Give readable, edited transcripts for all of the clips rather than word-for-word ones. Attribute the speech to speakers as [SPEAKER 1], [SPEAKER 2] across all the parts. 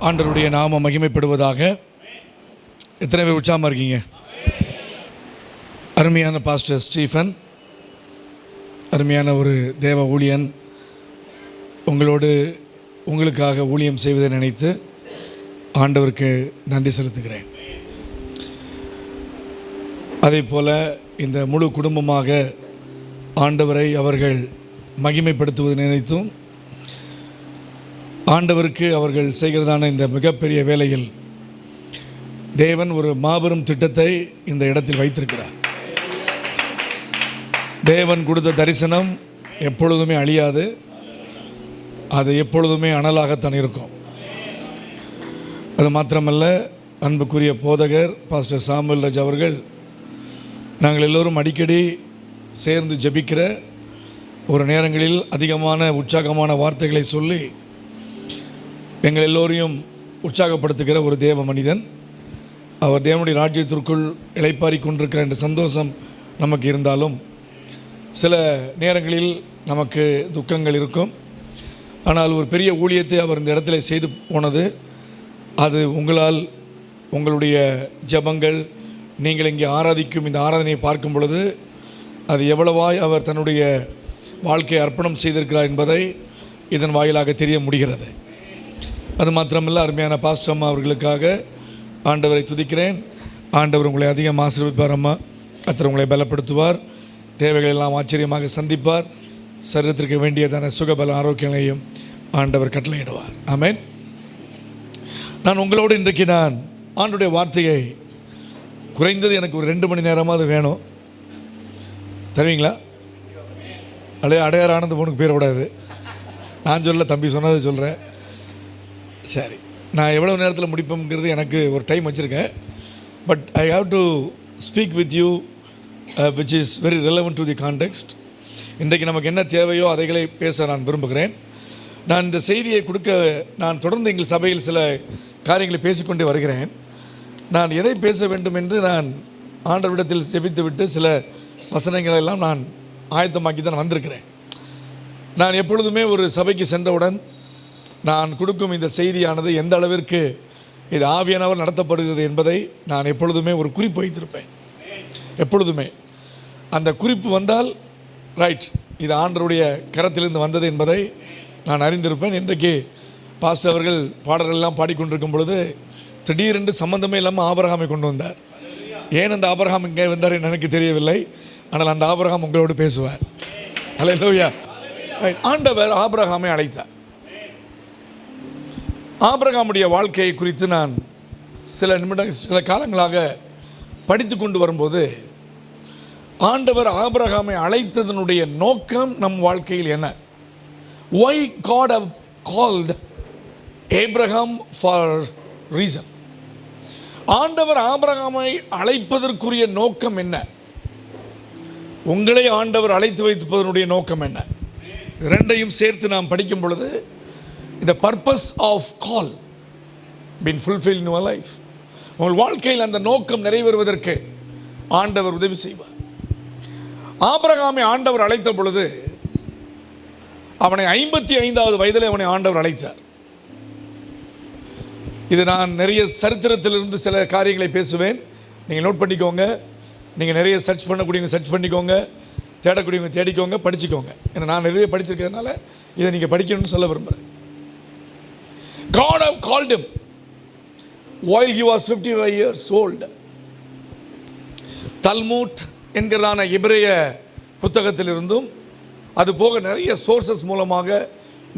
[SPEAKER 1] ஆண்டவருடைய நாம மகிமைப்படுவதாக. எத்தனை பேர் உற்சாகமாக இருக்கீங்க? அருமையான பாஸ்டர் ஸ்டீஃபன், அருமையான ஒரு தேவ ஊழியன், உங்களுக்காக ஊழியம் செய்வதை நினைத்து ஆண்டவருக்கு நன்றி செலுத்துகிறேன். அதே போல் இந்த முழு குடும்பமாக ஆண்டவரை அவர்கள் மகிமைப்படுத்துவதை நினைத்தும் ஆண்டவருக்கு அவர்கள் செய்கிறதான இந்த மிகப்பெரிய வேலையில் தேவன் ஒரு மாபெரும் திட்டத்தை இந்த இடத்தில் வைத்திருக்கிறார். தேவன் கொடுத்த தரிசனம் எப்பொழுதுமே அழியாது, அது எப்பொழுதுமே அனலாகத்தான் இருக்கும். அது மாத்திரமல்ல, அன்புக்குரிய போதகர் பாஸ்டர் சாமுவேல் ராஜ் அவர்கள், நாங்கள் எல்லோரும் அடிக்கடி சேர்ந்து ஜெபிக்கிற ஒரு நேரங்களில் அதிகமான உற்சாகமான வார்த்தைகளை சொல்லி எங்கள் எல்லோரையும் உற்சாகப்படுத்துகிற ஒரு தேவ மனிதன். அவர் தேவனுடைய ராஜ்யத்திற்குள் இளைப்பாரி கொண்டிருக்கிற என்ற சந்தோஷம் நமக்கு இருந்தாலும் சில நேரங்களில் நமக்கு துக்கங்கள் இருக்கும். ஆனால் ஒரு பெரிய ஊழியத்தை அவர் இந்த இடத்துல செய்து போனது, அது உங்களால், உங்களுடைய ஜெபங்கள், நீங்கள் இங்கே ஆராதிக்கும் இந்த ஆராதனையை பார்க்கும் பொழுது அது எவ்வளவாய் அவர் தன்னுடைய வாழ்க்கையை அர்ப்பணம் செய்திருக்கிறார் என்பதை இதன் வாயிலாக தெரிய முடிகிறது. அது மாத்திரமல்ல, அருமையான பாஸ்டர் அம்மா அவர்களுக்காக ஆண்டவரை துதிக்கிறேன். ஆண்டவர் உங்களை அதிகம் ஆசீர்வதிப்பார். அம்மா, கர்த்தர் உங்களை பலப்படுத்துவார், தேவைகள் எல்லாம் ஆச்சரியமாக சந்திப்பார், சரீரத்திற்கு வேண்டியதான சுகபல ஆரோக்கியங்களையும் ஆண்டவர் கட்டளையிடுவார். ஆமென். நான் உங்களோடு இன்றைக்கு ஆண்டவருடைய வார்த்தையை குறைந்தது எனக்கு ஒரு 2 மணி நேரமாவது வேணும். தருவீங்களா? அடையார் ஆனந்த பொண்ணுக்கு பேர் விடாது, நான் சொல்ல, தம்பி சொன்னதை சொல்கிறேன். சரி, நான் எவ்வளோ நேரத்தில் முடிப்போங்கிறது எனக்கு ஒரு டைம் வச்சுருக்கேன். But I have to speak with you which is very relevant to the context. இன்றைக்கு நமக்கு என்ன தேவையோ அதைகளை பேச நான் விரும்புகிறேன். நான் இந்த செய்தியை கொடுக்க நான் தொடர்ந்து எங்கள் சபையில் சில காரியங்களை பேசிக்கொண்டே வருகிறேன். நான் எதை பேச வேண்டும் என்று நான் ஆண்டவரிடத்தில் ஜெபித்து விட்டு சில வசனங்களெல்லாம் நான் ஆயத்தமாக்கி தான் வந்திருக்கிறேன். நான் எப்பொழுதுமே ஒரு சபைக்கு சென்றவுடன் நான் கொடுக்கும் இந்த செய்தியானது எந்த அளவிற்கு இது ஆவியானவர் நடத்தப்படுகிறது என்பதை நான் எப்பொழுதுமே ஒரு குறிப்பு வைத்திருப்பேன். எப்பொழுதுமே அந்த குறிப்பு வந்தால் ரைட், இது ஆண்டவருடைய கரத்திலிருந்து வந்தது என்பதை நான் அறிந்திருப்பேன். இன்றைக்கு பாஸ்டர் அவர்கள் பாடல்களெல்லாம் பாடிக்கொண்டிருக்கும் பொழுது திடீரென்று சம்பந்தமே இல்லாமல் ஆபிரகாமை கொண்டு வந்தார். ஏன் அந்த ஆபிரகாம் இங்கே வந்தார் எனக்கு தெரியவில்லை, ஆனால் அந்த ஆபிரகாம் உங்களோடு பேசுவார். அல்லேலூயா. ஆண்டவர் ஆபிரகாமை அழைத்தார். ஆபிரகாமுடைய வாழ்க்கையை குறித்து நான் சில காலங்களாக படித்து கொண்டு வரும்போது, ஆண்டவர் ஆபிரகாமை அழைத்ததனுடைய நோக்கம் நம் வாழ்க்கையில் என்ன? Why God have called Abraham for reason? ஆண்டவர் ஆபிரகாமை அழைப்பதற்குரிய நோக்கம் என்ன? உங்களை ஆண்டவர் அழைத்து வைப்பதனுடைய நோக்கம் என்ன? இரண்டையும் சேர்த்து நாம் படிக்கும் பொழுது the purpose of call been fulfilled in your life. உங்கள் வாழ்க்கையில் அந்த நோக்கம் நிறைவேறுவதற்கு ஆண்டவர் உதவி செய்வார். ஆபிரகாமை ஆண்டவர் அழைத்த பொழுது அவனை 55வது வயதில் அவனை ஆண்டவர் அழைத்தார். இது நான் நிறைய சரித்திரத்திலிருந்து சில காரியங்களை பேசுவேன், நீங்கள் நோட் பண்ணிக்கோங்க. நீங்கள் நிறைய சர்ச் பண்ணக்கூடியவங்க சர்ச் பண்ணிக்கோங்க, தேடக்கூடியவங்க தேடிக்கோங்க, படிச்சுக்கோங்க. ஏன்னா நான் நிறைய படிச்சிருக்கிறதுனால இதை நீங்கள் படிக்கணும்னு சொல்ல விரும்புகிறேன். God have called him while he was 55 years old. தல்மூட் என்கிறதான எபிரேய புத்தகத்திலிருந்தும் அது போக நிறைய சோர்சஸ் மூலமாக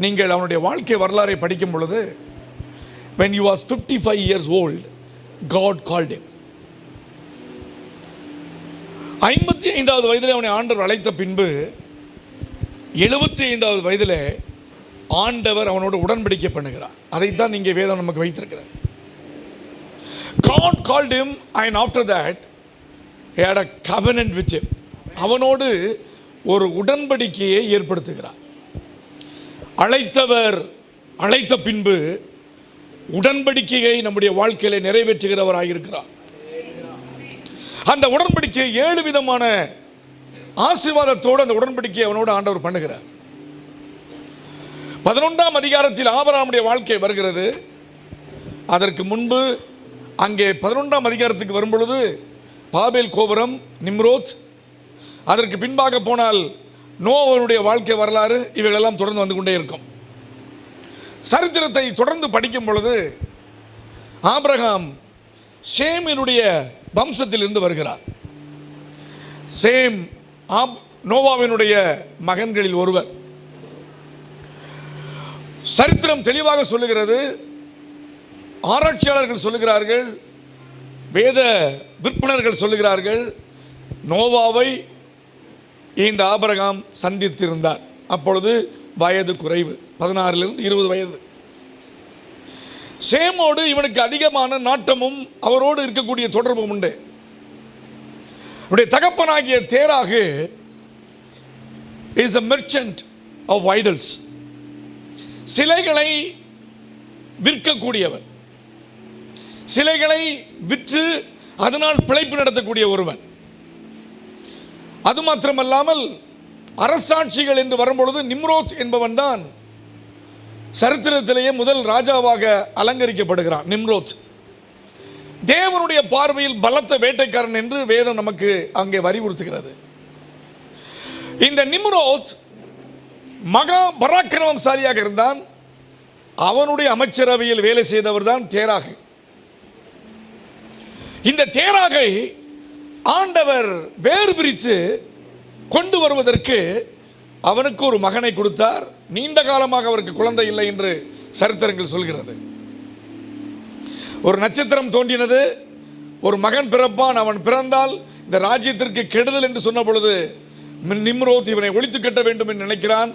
[SPEAKER 1] நீங்கள் அவனுடைய வாழ்க்கை வரலாறை படிக்கும் பொழுது, when he was 55 years old, God called him. 55வது வயதில் அவனை ஆண்டவர் அழைத்த பின்பு 75வது வயதில் ஆண்டவர் அவனோடு உடன்படிக்கை பண்ணுகிறார். அதைத்தான் இங்கே வேதம் நமக்கு வைத்திருக்கிறார். God called him and after that he had a covenant with him. அவனோடு ஒரு உடன்படிக்கையை ஏற்படுத்துகிறார். அழைத்த பின்பு உடன்படிக்கையை நம்முடைய வாழ்க்கையில நிறைவேற்றுகிறவராக இருக்கிறார். அந்த உடன்படிக்கை 7 விதமான ஆசீர்வாதத்தோடு அந்த உடன்படிக்கையை அவனோடு ஆண்டவர் பண்ணுகிறார். 11ஆம் அதிகாரத்தில் ஆபிரகாமுடைய வாழ்க்கை வருகிறது. அதற்கு முன்பு அங்கே 11ஆம் அதிகாரத்துக்கு வரும்பொழுது பாபேல் கோபுரம், நிம்ரோத், அதற்கு பின்பாக போனால் நோவாவுடைய வாழ்க்கை வரலாறு, இவைகளெல்லாம் தொடர்ந்து வந்து கொண்டே இருக்கும். சரித்திரத்தை தொடர்ந்து படிக்கும் பொழுது ஆபிரகாம் சேமினுடைய வம்சத்திலிருந்து வருகிறார். சேம் நோவாவினுடைய மகன்களில் ஒருவர். சரித்திரம் தெளிவாக சொல்லுகிறது, ஆராய்ச்சியாளர்கள் சொல்லுகிறார்கள், வேத விற்பனர்கள் சொல்லுகிறார்கள், நோவாவை இந்த ஆபிரகாம் சந்தித்திருந்தார். அப்பொழுது வயது குறைவு, 16லிருந்து 20 வயது. சேமோடு இவனுக்கு அதிகமான நாட்டமும் அவரோடு இருக்கக்கூடிய தொடர்பும் உண்டு. தகப்பனாகிய தேராகு is a merchant of idols. சிலைகளை விற்கக்கூடியவன், சிலைகளை விற்று அதனால் பிழைப்பு நடத்தக்கூடிய ஒருவன். அது மாத்திரமல்லாமல் அரசாட்சிகள் என்று வரும்பொழுது நிம்ரோத் என்பவன் தான் சரித்திரத்திலேயே முதல் ராஜாவாக அலங்கரிக்கப்படுகிறான். நிம்ரோத் தேவனுடைய பார்வையில் பலத்த வேட்டைக்காரன் என்று வேதம் நமக்கு அங்கே வலியுறுத்துகிறது. இந்த நிம்ரோத் மகா பராக்கிரமசாலியாக இருந்தான். அவனுடைய அமைச்சரவையில் வேலை செய்தவர் தான் தேராகு. இந்த தேராகை ஆண்டவர் வேறு பிரித்து கொண்டு வருவதற்கு அவனுக்கு ஒரு மகனை கொடுத்தார். நீண்ட காலமாக அவருக்கு குழந்தை இல்லை என்று சரித்திரங்கள் சொல்கிறது. ஒரு நட்சத்திரம் தோன்றினது, ஒரு மகன் பிறப்பான், அவன் பிறந்தால் இந்த ராஜ்யத்திற்கு கெடுதல் என்று சொன்ன பொழுது நிம்ரோத் இவனை ஒழித்து கட்ட வேண்டும் என்று நினைக்கிறான்.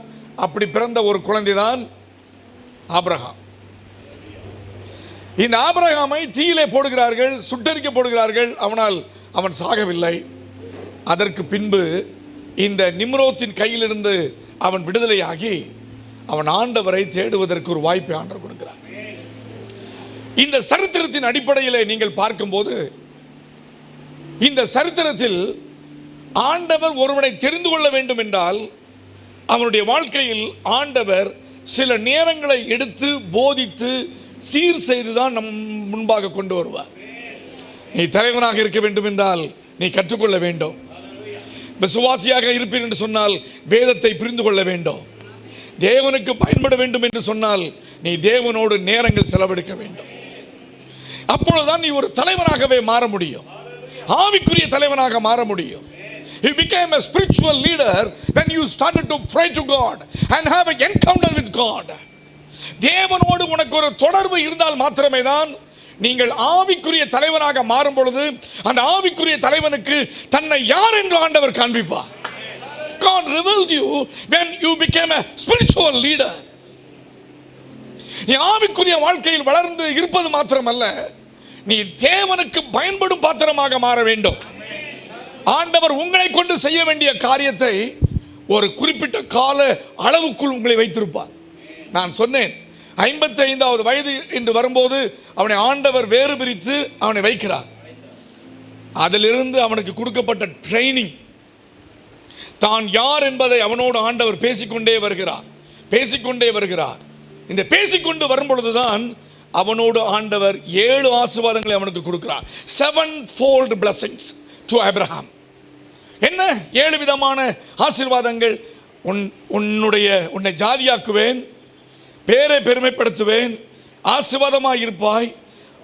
[SPEAKER 1] அப்படி பிறந்த ஒரு குழந்தை தான் ஆபிரகாம். இந்த ஆபிரகாமை தீயிலே போடுகிறார்கள், சுட்டரிக்க போடுகிறார்கள். அவன் சாகவில்லை. அதற்கு பின்பு இந்த நிம்ரோத்தின் கையிலிருந்து அவன் விடுதலையாகி அவன் ஆண்டவரை தேடுவதற்கு ஒரு வாய்ப்பை ஆண்டவர் கொடுக்கிறார். இந்த சரித்திரத்தின் அடிப்படையில் நீங்கள் பார்க்கும்போது இந்த சரித்திரத்தில் ஆண்டவர் ஒருவனை தெரிந்து கொள்ள வேண்டும் என்றால் அவனுடைய வாழ்க்கையில் ஆண்டவர் சில நேரங்களை எடுத்து போதித்து சீர் செய்துதான் நம் முன்பாக கொண்டு வருவார். நீ தலைவனாக இருக்க வேண்டும் என்றால் நீ கற்றுக்கொள்ள வேண்டும். விசுவாசியாக இருப்பீர் என்று சொன்னால் வேதத்தை புரிந்து கொள்ள வேண்டும். தேவனுக்கு பயன்பட வேண்டும் என்று சொன்னால் நீ தேவனோடு நேரங்கள் செலவழிக்க வேண்டும். அப்பொழுதுதான் நீ ஒரு தலைவனாகவே மாற முடியும், ஆவிக்குரிய தலைவனாக மாற முடியும். You became a spiritual leader when you started to pray to God and have an encounter with God. தேவனோடு உனக்கு ஒரு தொடர்பு இருந்தால் மாத்திரமே தான் நீங்கள் ஆவிக்குரிய தலைவனாக மாறும் பொழுது அந்த ஆவிக்குரிய தலைவனுக்கு தன்னை யார் என்று ஆண்டவர் காண்பிப்பார். God revealed you when you became a spiritual leader. நீ ஆவிக்குரிய வாழ்க்கையில் வளர்ந்து இருப்பது மாத்திரமல்ல, நீ தேவனுக்கு பயன்படும் பாத்திரமாக மாற வேண்டும். ஆண்டவர் உங்களை கொண்டு செய்ய வேண்டிய காரியத்தை ஒரு குறிப்பிட்ட கால அளவுக்குள் உங்களை வைத்திருப்பார். நான் சொன்னேன், 55வது வயது என்று வரும்போது அவனை ஆண்டவர் வேறு பிரித்து அவனை வைக்கிறார். அதிலிருந்து அவனுக்கு கொடுக்கப்பட்ட ட்ரைனிங், தான் யார் என்பதை அவனோடு ஆண்டவர் பேசிக்கொண்டே வருகிறார். இந்த பேசிக்கொண்டு வரும்பொழுதுதான் அவனோடு ஆண்டவர் 7 ஆசீர்வாதங்களை அவனுக்கு கொடுக்கிறார். 7-fold blessings to Abraham. என்ன 7 விதமான ஆசீர்வாதங்கள்? உன்னை ஜாதியாக்குவேன், பேரை பெருமைப்படுத்துவேன், ஆசீர்வாதமாக இருப்பாய்,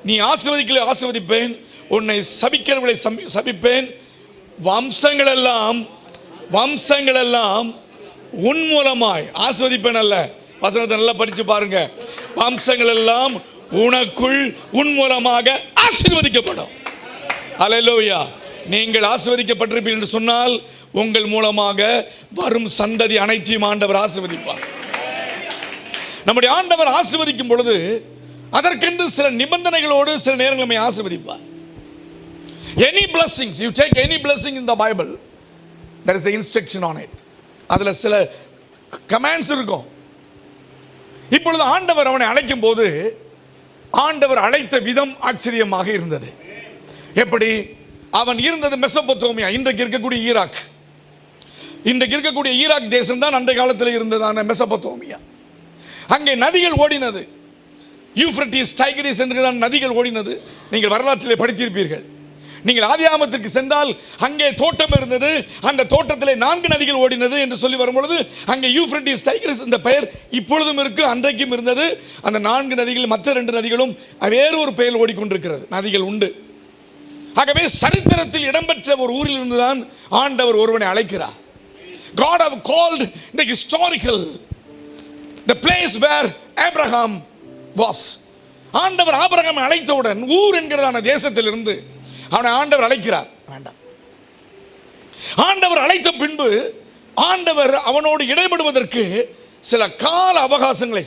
[SPEAKER 1] நீ ஆசீர்வதிக்கலை ஆசீர்வதிப்பேன், உன்னை சபிக்கிறவர்களை சபிப்பேன், வம்சங்கள் எல்லாம் உன் மூலமாய் ஆசீர்வதிப்பேன். அல்ல, வசனத்தை நல்லா படிச்சு பாருங்க. வம்சங்கள் எல்லாம் உனக்குள் உன் மூலமாக ஆசீர்வதிக்கப்படும். அல்லேலூயா. நீங்கள் ஆசீர்வதிக்கப்பட்டிருப்பீர்கள் என்று சொன்னால் உங்கள் மூலமாக வரும் சந்ததி அனைத்தையும் ஆண்டவர் ஆசீர்வதிப்பார். நம்முடைய ஆண்டவர் ஆசீர்வதிக்கும் பொழுது அதற்கென்று சில நிபந்தனைகளோடு சில நேரங்களை ஆசீர்வதிப்பார். Any blessings, you take any blessing in the Bible, there is an instruction on it. அதில் சில கமாண்ட்ஸ் இருக்கும். இப்பொழுது ஆண்டவர் அவனை அழைக்கும் போது ஆண்டவர் அழைத்த விதம் ஆச்சரியமாக இருந்தது. எப்படி? அவன் இருந்தது மெசொப்பொத்தேமியா, இன்றைக்கு இருக்கக்கூடிய ஈராக். இன்றைக்கு இருக்கக்கூடிய ஈராக் தேசம் தான் அன்றைய காலத்தில் இருந்ததான மெசொப்பொத்தேமியா. அங்கே நதிகள் ஓடினது. யூப்ரட்டிஸ், டைகிரிஸ் என்கிறதான நதிகள் ஓடினது. நீங்கள் வரலாற்றிலே படித்திருப்பீர்கள். நீங்கள் ஆதியாகமத்திற்கு சென்றால் அங்கே தோட்டம் இருந்தது, அந்த தோட்டத்திலே 4 நதிகள் ஓடினது என்று சொல்லி வரும்பொழுது அங்கே யூப்ரட்டிஸ், டைகிரிஸ் இந்த பெயர் இப்பொழுதும் இருக்கு, அன்றைக்கும் இருந்தது. அந்த 4 நதிகள், மற்ற 2 நதிகளும் வேறு ஒரு பெயர் ஓடிக்கொண்டிருக்கிறது, நதிகள் உண்டு. ஆகவே சரித்திரத்தில் இடம்பெற்ற ஒரு ஊரில் இருந்துதான் ஆண்டவர் ஒருவனை அழைக்கிறார். God have called the historical, the place where Abraham was. ஆண்டவர் ஆபிரகாமை அழைத்தவுடன் ஊர் என்கிறதான தேசத்திலிருந்து அவனை ஆண்டவர் அழைக்கிறார். வேண்டாம், ஆண்டவர் அழைத்த பின்பு ஆண்டவர் அவனோடு இடைபடுவதற்கு சில கால அவகாசங்களை,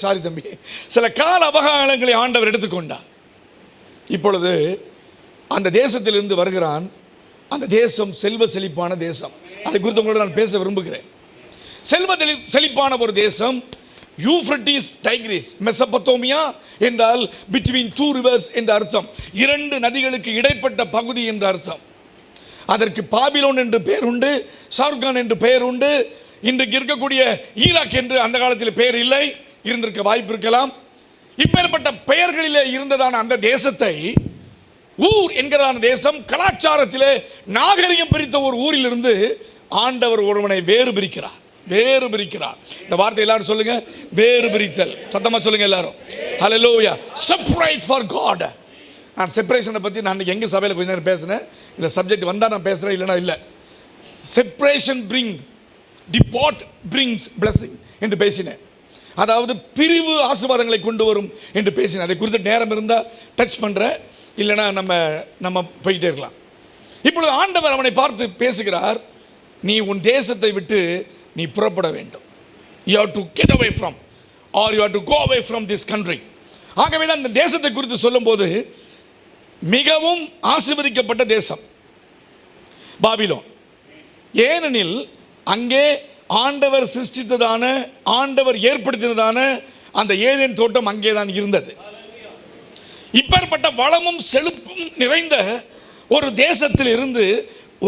[SPEAKER 1] சில கால அவகாசங்களை ஆண்டவர் எடுத்துக்கொண்டார். இப்பொழுது அந்த தேசத்திலிருந்து வருகிறான். அந்த தேசம் செல்வ செழிப்பான தேசம். அதை குறித்து உங்களோடு நான் பேச விரும்புகிறேன். செல்வ செழிப்பான ஒரு தேசம், யூப்ரட்டிஸ், டைகிரிஸ். மெசபத்தோமியா என்றால் பிட்வீன் 2 rivers என்ற அர்த்தம், 2 நதிகளுக்கு இடைப்பட்ட பகுதி என்ற அர்த்தம். அதற்கு பாபிலோன் என்று பெயர் உண்டு, சார்கான் என்று பெயர் உண்டு. இன்றைக்கு இருக்கக்கூடிய ஈராக் என்று அந்த காலத்தில் பெயர் இல்லை, இருந்திருக்க வாய்ப்பு இருக்கலாம். இப்பேற்பட்ட பெயர்களிலே இருந்ததான அந்த தேசத்தை, ஊர் என்கிறதான தேசம் கலாச்சாரத்திலே நாகரிகம் பிரித்த ஒரு ஊரிலிருந்து ஆண்டவர் ஒருவனை வேறு பிரிக்கிறார். வேறு பிரிக்கிறார். இந்த வார்த்தை எல்லாரும் சொல்லுங்க, வேறு பிரித்தல். சத்தமா சொல்லுங்க எல்லாரும். ஹல்லேலூயா. Separate for God. நான் செப்பரேஷனை பற்றி நான் எங்க சபையில் கொஞ்ச நேரம் பேசினேன். இந்த சப்ஜெக்ட் வந்தால் நான் பேசுகிறேன், இல்லைனா இல்லை. Separation bring, depart brings blessing என்று பேசினேன். அதாவது பிரிவு ஆசீர்வாதங்களை கொண்டு வரும் என்று பேசினேன். அதை குறித்து நேரம் இருந்தால் டச் பண்ணுறேன், இல்லைனா நம்ம போயிட்டே இருக்கலாம். இப்பொழுது ஆண்டவர் அவனை பார்த்து பேசுகிறார், நீ உன் தேசத்தை விட்டு நீ புறப்பட வேண்டும். You have to get away from, or you have to go away from this country. ஆகவே தான் இந்த தேசத்தை குறித்து சொல்லும்போது மிகவும் ஆசீர்வதிக்கப்பட்ட தேசம் பாபிலோன். ஏனெனில் அங்கே ஆண்டவர் சிருஷ்டித்ததான, ஆண்டவர் ஏற்படுத்தினதான அந்த ஏதேன் தோட்டம் அங்கே தான் இருந்தது. இப்பேற்பட்ட வளமும் செழிப்பும் நிறைந்த ஒரு தேசத்தில் இருந்து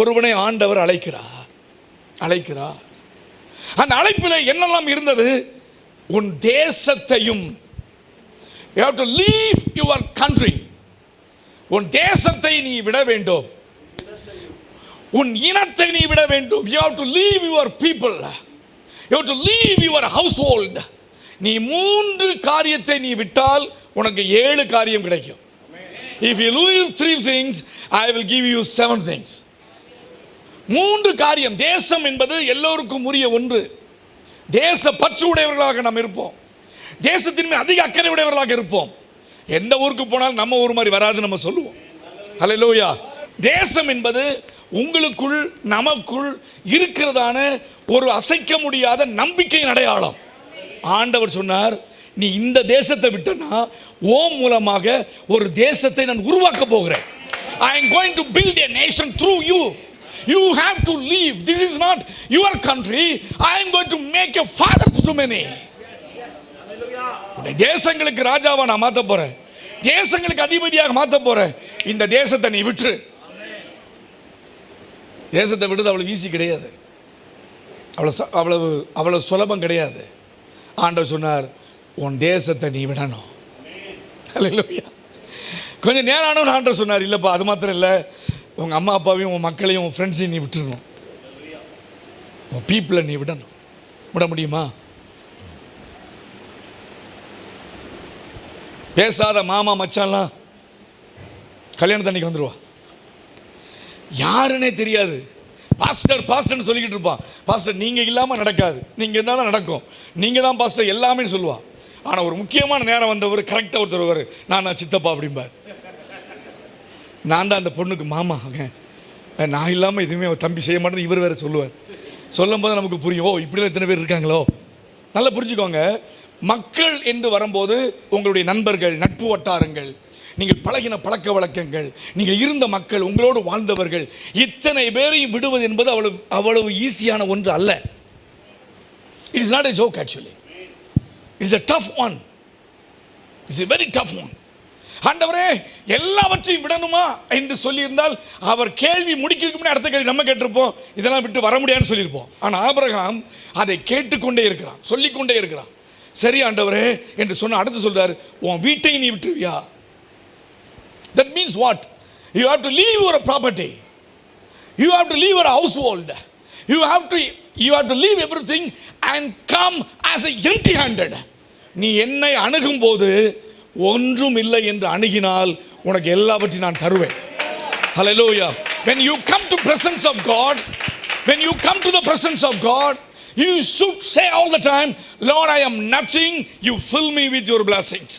[SPEAKER 1] ஒருவனை ஆண்டவர் அழைக்கிறார். அந்த அழைப்பில் என்னெல்லாம் இருந்தது? உன் தேசத்தையும், you have to leave your country. உன் தேசத்தை நீ விட வேண்டும், உன் இனத்தை நீ விட வேண்டும். You have to leave your people, you have to leave your household. நீ 3 காரியத்தை நீ விட்டால் உனக்கு 7 காரியம் கிடைக்கும். If you leave 3 things, I will give you 7 things. 3 காரியம். தேசம் என்பது எல்லோருக்கும் உரிய ஒன்று. தேச பற்று உடையவர்களாக நாம் இருப்போம், தேசத்தின் மேல் அதிக அக்கறை உடையவர்களாக இருப்போம். எந்த ஊருக்கு போனாலும் நம்ம ஊர் மாதிரி வராது நம்ம சொல்லுவோம். ஹல்லேலூயா. தேசம் என்பது உங்களுக்குள் நமக்குள் இருக்கிறதான ஒரு அசைக்க முடியாத நம்பிக்கையின் அடையாளம். ஆண்டவர் சொன்னார், நீ இந்த தேசத்தை விட்டனா ஓ மூலமாக ஒரு தேசத்தை நான் உருவாக்க போகிறேன். I am going to build a nation through you. You have to leave. This is not your country. I am going to make a fathers to many. தேசங்களுக்கு ராஜாவா நான் மாத்த போறேன், தேசங்களுக்கு அதிபதியாக மாத்த போறேன். இந்த தேசத்தை நீ விட்டு. தேசத்தை விடுறது அவ்வளவு ஈஸி கிடையாது, அவ்வளவு சுலபம் கிடையாது. ஆண்டவர் சொன்னார், உன் தேசத்தை நீ விடணும். ஹல்லேலூயா. கொஞ்சம் நேரம் ஆனவன் ஆண்டவர் சொன்னார், இல்லைப்பா அது மாத்திரம் இல்லை, உங்கள் அம்மா அப்பாவையும் உன் மக்களையும் உன் ஃப்ரெண்ட்ஸையும் நீ விட்டுடணும், உன் பீப்புளை நீ விடணும். விட முடியுமா? பேசாத மாமா மச்சான்லாம் கல்யாணத்தன்னைக்கு வந்துடுவா, யாருன்னே தெரியாது. பாஸ்டர் பாஸ்டர்னு சொல்லிக்கிட்டு இருப்பான். பாஸ்டர் நீங்கள் இல்லாமல் நடக்காது, நீங்கள் இருந்தால் தான் நடக்கும், நீங்கள் தான் பாஸ்டர் எல்லாமே சொல்லுவாள். ஆனால் ஒரு முக்கியமான நேரம் வந்தவர் கரெக்டாக ஒருத்தர், நான் தான் சித்தப்பா அப்படிம்பார். நான் தான் அந்த பொண்ணுக்கு மாமா, நான் இல்லாமல் எதுவுமே தம்பி செய்ய மாட்டேன்னு இவர் வேறு சொல்லுவார். சொல்லும் போது நமக்கு புரியும், ஓ இப்படிலாம் எத்தனை பேர் இருக்காங்களோ. நல்லா புரிஞ்சுக்கோங்க, மக்கள் என்று வரும்போது உங்களுடைய நண்பர்கள், நட்பு வட்டாரங்கள், நீங்கள் பழகின பழக்க வழக்கங்கள், நீங்கள் இருந்த மக்கள், உங்களோடு வாழ்ந்தவர்கள், இத்தனை பேரையும் விடுவது என்பது அவ்வளவு ஈஸியான ஒன்று அல்ல. It is not a joke. Actually it's a tough one. It's a very tough one. ஆண்டவரே எல்லாவற்றையும் விடணுமா என்று சொல்லியிருந்தால் அவர் கேள்வி முடிக்கிறதுக்கு முன்னாடி அடுத்த கேள்வி நம்ம கேட்டிருப்போம், இதெல்லாம் விட்டு வர முடியாதுன்னு சொல்லியிருப்போம். ஆனால் ஆபிரகாம் அதை கேட்டுக்கொண்டே இருக்கிறான், சொல்லிக்கொண்டே இருக்கிறான். சரி ஆண்டவரே என்று சொன்ன அடுத்து சொல்றாரு, உன் வீட்டை நீ விட்டுருவியா? That means what? You have to leave your property. You have to leave your household. You have to leave everything and come as a empty handed. நீ என்னை அணுகும் போது ஒன்றும் இல்லை என்று அணுகினால் உனக்கு எல்லாவற்றையும் நான் தருவேன். Hallelujah. When you come to presence of God, when you come to the presence of God, you should say all the time, Lord, I am nothing, you fill me with your blessings.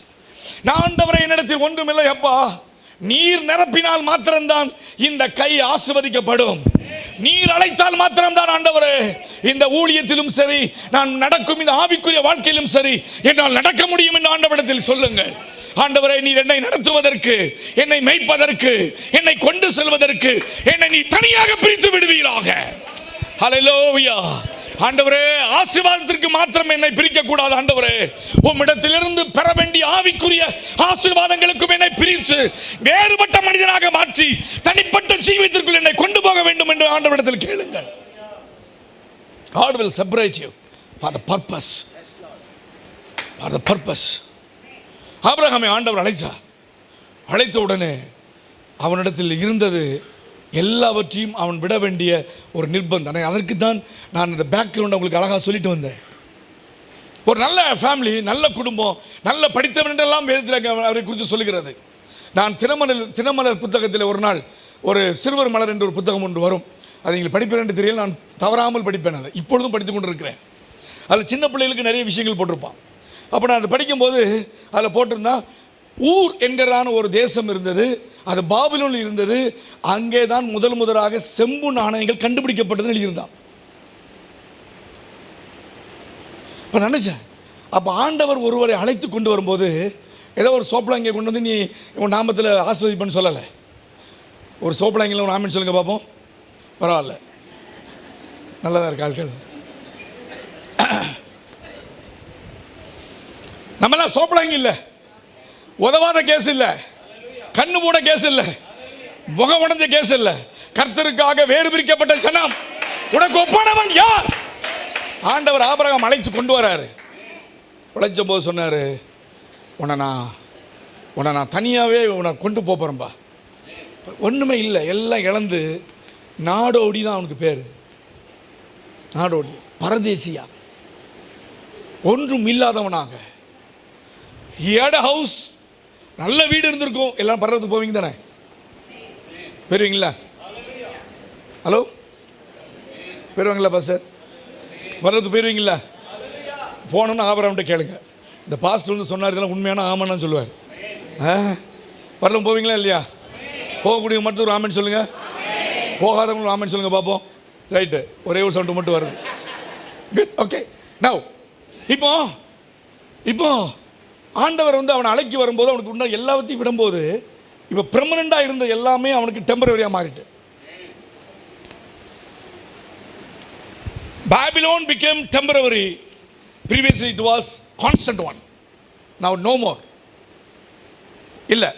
[SPEAKER 1] நான் ஆண்டவரே என்னிடத்தில் ஒன்றுமில்லை அப்பா, நீர் நிரப்பினால் மாத்திரம்தான் இந்த கை ஆசீர்வதிக்கப்படும். நீர் அழைத்தால் மாத்திரம்தான் ஆண்டவரே இந்த ஊழியத்திலும் சரி, நான் நடக்கும் இந்த ஆவிக்குரிய வாழ்க்கையிலும் சரி என்னால் நடக்க முடியும் என்று ஆண்டவரிடத்தில் சொல்லுங்கள். ஆண்டவரே, நீர் என்னை நடத்துவதற்கு, என்னை மேய்ப்பதற்கு, என்னை கொண்டு செல்வதற்கு என்னை நீ தனியாக பிரித்து விடுவீராக. ஹல்லேலூயா. ஆண்டவரே, ஆசீர்வாதத்திற்கு மாத்திரம் என்னை பிரிக்க கூடாது. ஆண்டவரே, உம்மிடத்திலிருந்து பெற வேண்டிய ஆவிக்குரிய ஆசீர்வாதங்களுக்கும் என்னை பிரித்து வேறுபட்ட மனிதனாக மாற்றி தனிப்பட்ட ஜீவியத்திற்குள் என்னை கொண்டு போக வேண்டும் என்று ஆண்டவரிடத்தில் கேளுங்கள். God will separate you for the purpose. For the purpose. ஆபிரகாமை ஆண்டவர் அழைத்த உடனே அவனிடத்தில் இருந்தது எல்லாவற்றையும் அவன் விட வேண்டிய ஒரு நிர்பந்தம். அதற்கு தான் நான் இந்த பேக்ரவுண்ட் உங்களுக்கு அழகாக சொல்லிட்டு வந்தேன். ஒரு நல்ல ஃபேமிலி, நல்ல குடும்பம், நல்ல படித்தவன் என்றெல்லாம் வேதத்தில் அவரை குறித்து சொல்லுகிறது. நான் தினமலர் புத்தகத்தில் ஒரு நாள் ஒரு சிறுவர் மலர் என்ற ஒரு புத்தகம் ஒன்று வரும். அதை நீங்கள் படிப்பேன் என்று தெரியல, நான் தவறாமல் படிப்பேன். அதை இப்பொழுதும் படித்து கொண்டு இருக்கிறேன். அதில் சின்ன பிள்ளைகளுக்கு நிறைய விஷயங்கள் போட்டிருப்பான். அப்போ நான் அதை படிக்கும்போது அதில் போட்டிருந்தா, ஊர் என்கிறான ஒரு தேசம் இருந்தது, அது பாபிலோனில் இருந்தது. அங்கே தான் முதலாக செம்பு நாணயங்கள் கண்டுபிடிக்கப்பட்டதுன்னு எழுதியிருந்தான். இப்போ நினச்சேன், அப்போ ஆண்டவர் ஒருவரை அழைத்து கொண்டு வரும்போது ஏதோ ஒரு சோப்பலாங்கியை கொண்டு வந்து நீ உன் நாமத்தில் ஆசீர்வதிப்பேன்னு சொல்லலை. ஒரு சோப்பலாங்கியில் ஒரு ஆமின்னு சொல்லுங்கள் பார்ப்போம். பரவாயில்ல, நல்லதாக இருக்கு ஆட்கள். நம்மளாம் சோப்பலாங்கி இல்லை, உதவாத கேஸ் இல்லை, கண்ணு மூட கேஸ் இல்லை, முகம் உடைஞ்ச கேஸ் இல்லை. கர்த்தருக்காக வேறு பிரிக்கப்பட்ட ஜனம், உனக்கு ஒப்பானவன் யார்? ஆண்டவர் ஆபிரகாம் அழைச்சு கொண்டு வராரு. உழைச்ச போது சொன்னார், உன்னை நான் தனியாகவே உன்னை கொண்டு போகிறேன்பா. ஒன்றுமே இல்லை, எல்லாம் இழந்து நாடோடி தான் அவனுக்கு பேர். நாடோடி, பரதேசியா, ஒன்றும் இல்லாதவனாக. He had a house, நல்ல வீடு இருந்திருக்கும். எல்லாம் பரலோகத்துக்கு போவீங்க தானே? போயிருவீங்களா? ஹலோ, போயிருவாங்களா பாஸ்டர்? பரலோகத்துக்கு போயிருவீங்களா? போனோம்னு ஆபிரகாம்கிட்ட கேளுங்க. இந்த பாஸ்டர் வந்து சொன்னார், இதெல்லாம் உண்மையான ஆமான்னு சொல்லுவார். பரலோகம் போவீங்களா இல்லையா? போகக்கூடிய மட்டும் ஒரு ஆமன் சொல்லுங்கள், போகாதவங்களும் ஆமன் சொல்லுங்கள் பார்ப்போம். ரைட்டு, ஒரே ஒரு சவுண்டு மட்டும் வருது. Good, okay. நவ் இப்போ ஆண்டவர் வந்து அவனை அழைக்கி வரும்போது அவனுக்கு உண்டா எல்லாத்தையும் விடும்போது இப்போ பெர்மனண்டாக இருந்த எல்லாமே அவனுக்கு டெம்பரரியாக மாறிட்டு. Babylon became temporary. Previously it was constant one. Now no more. இல்லை,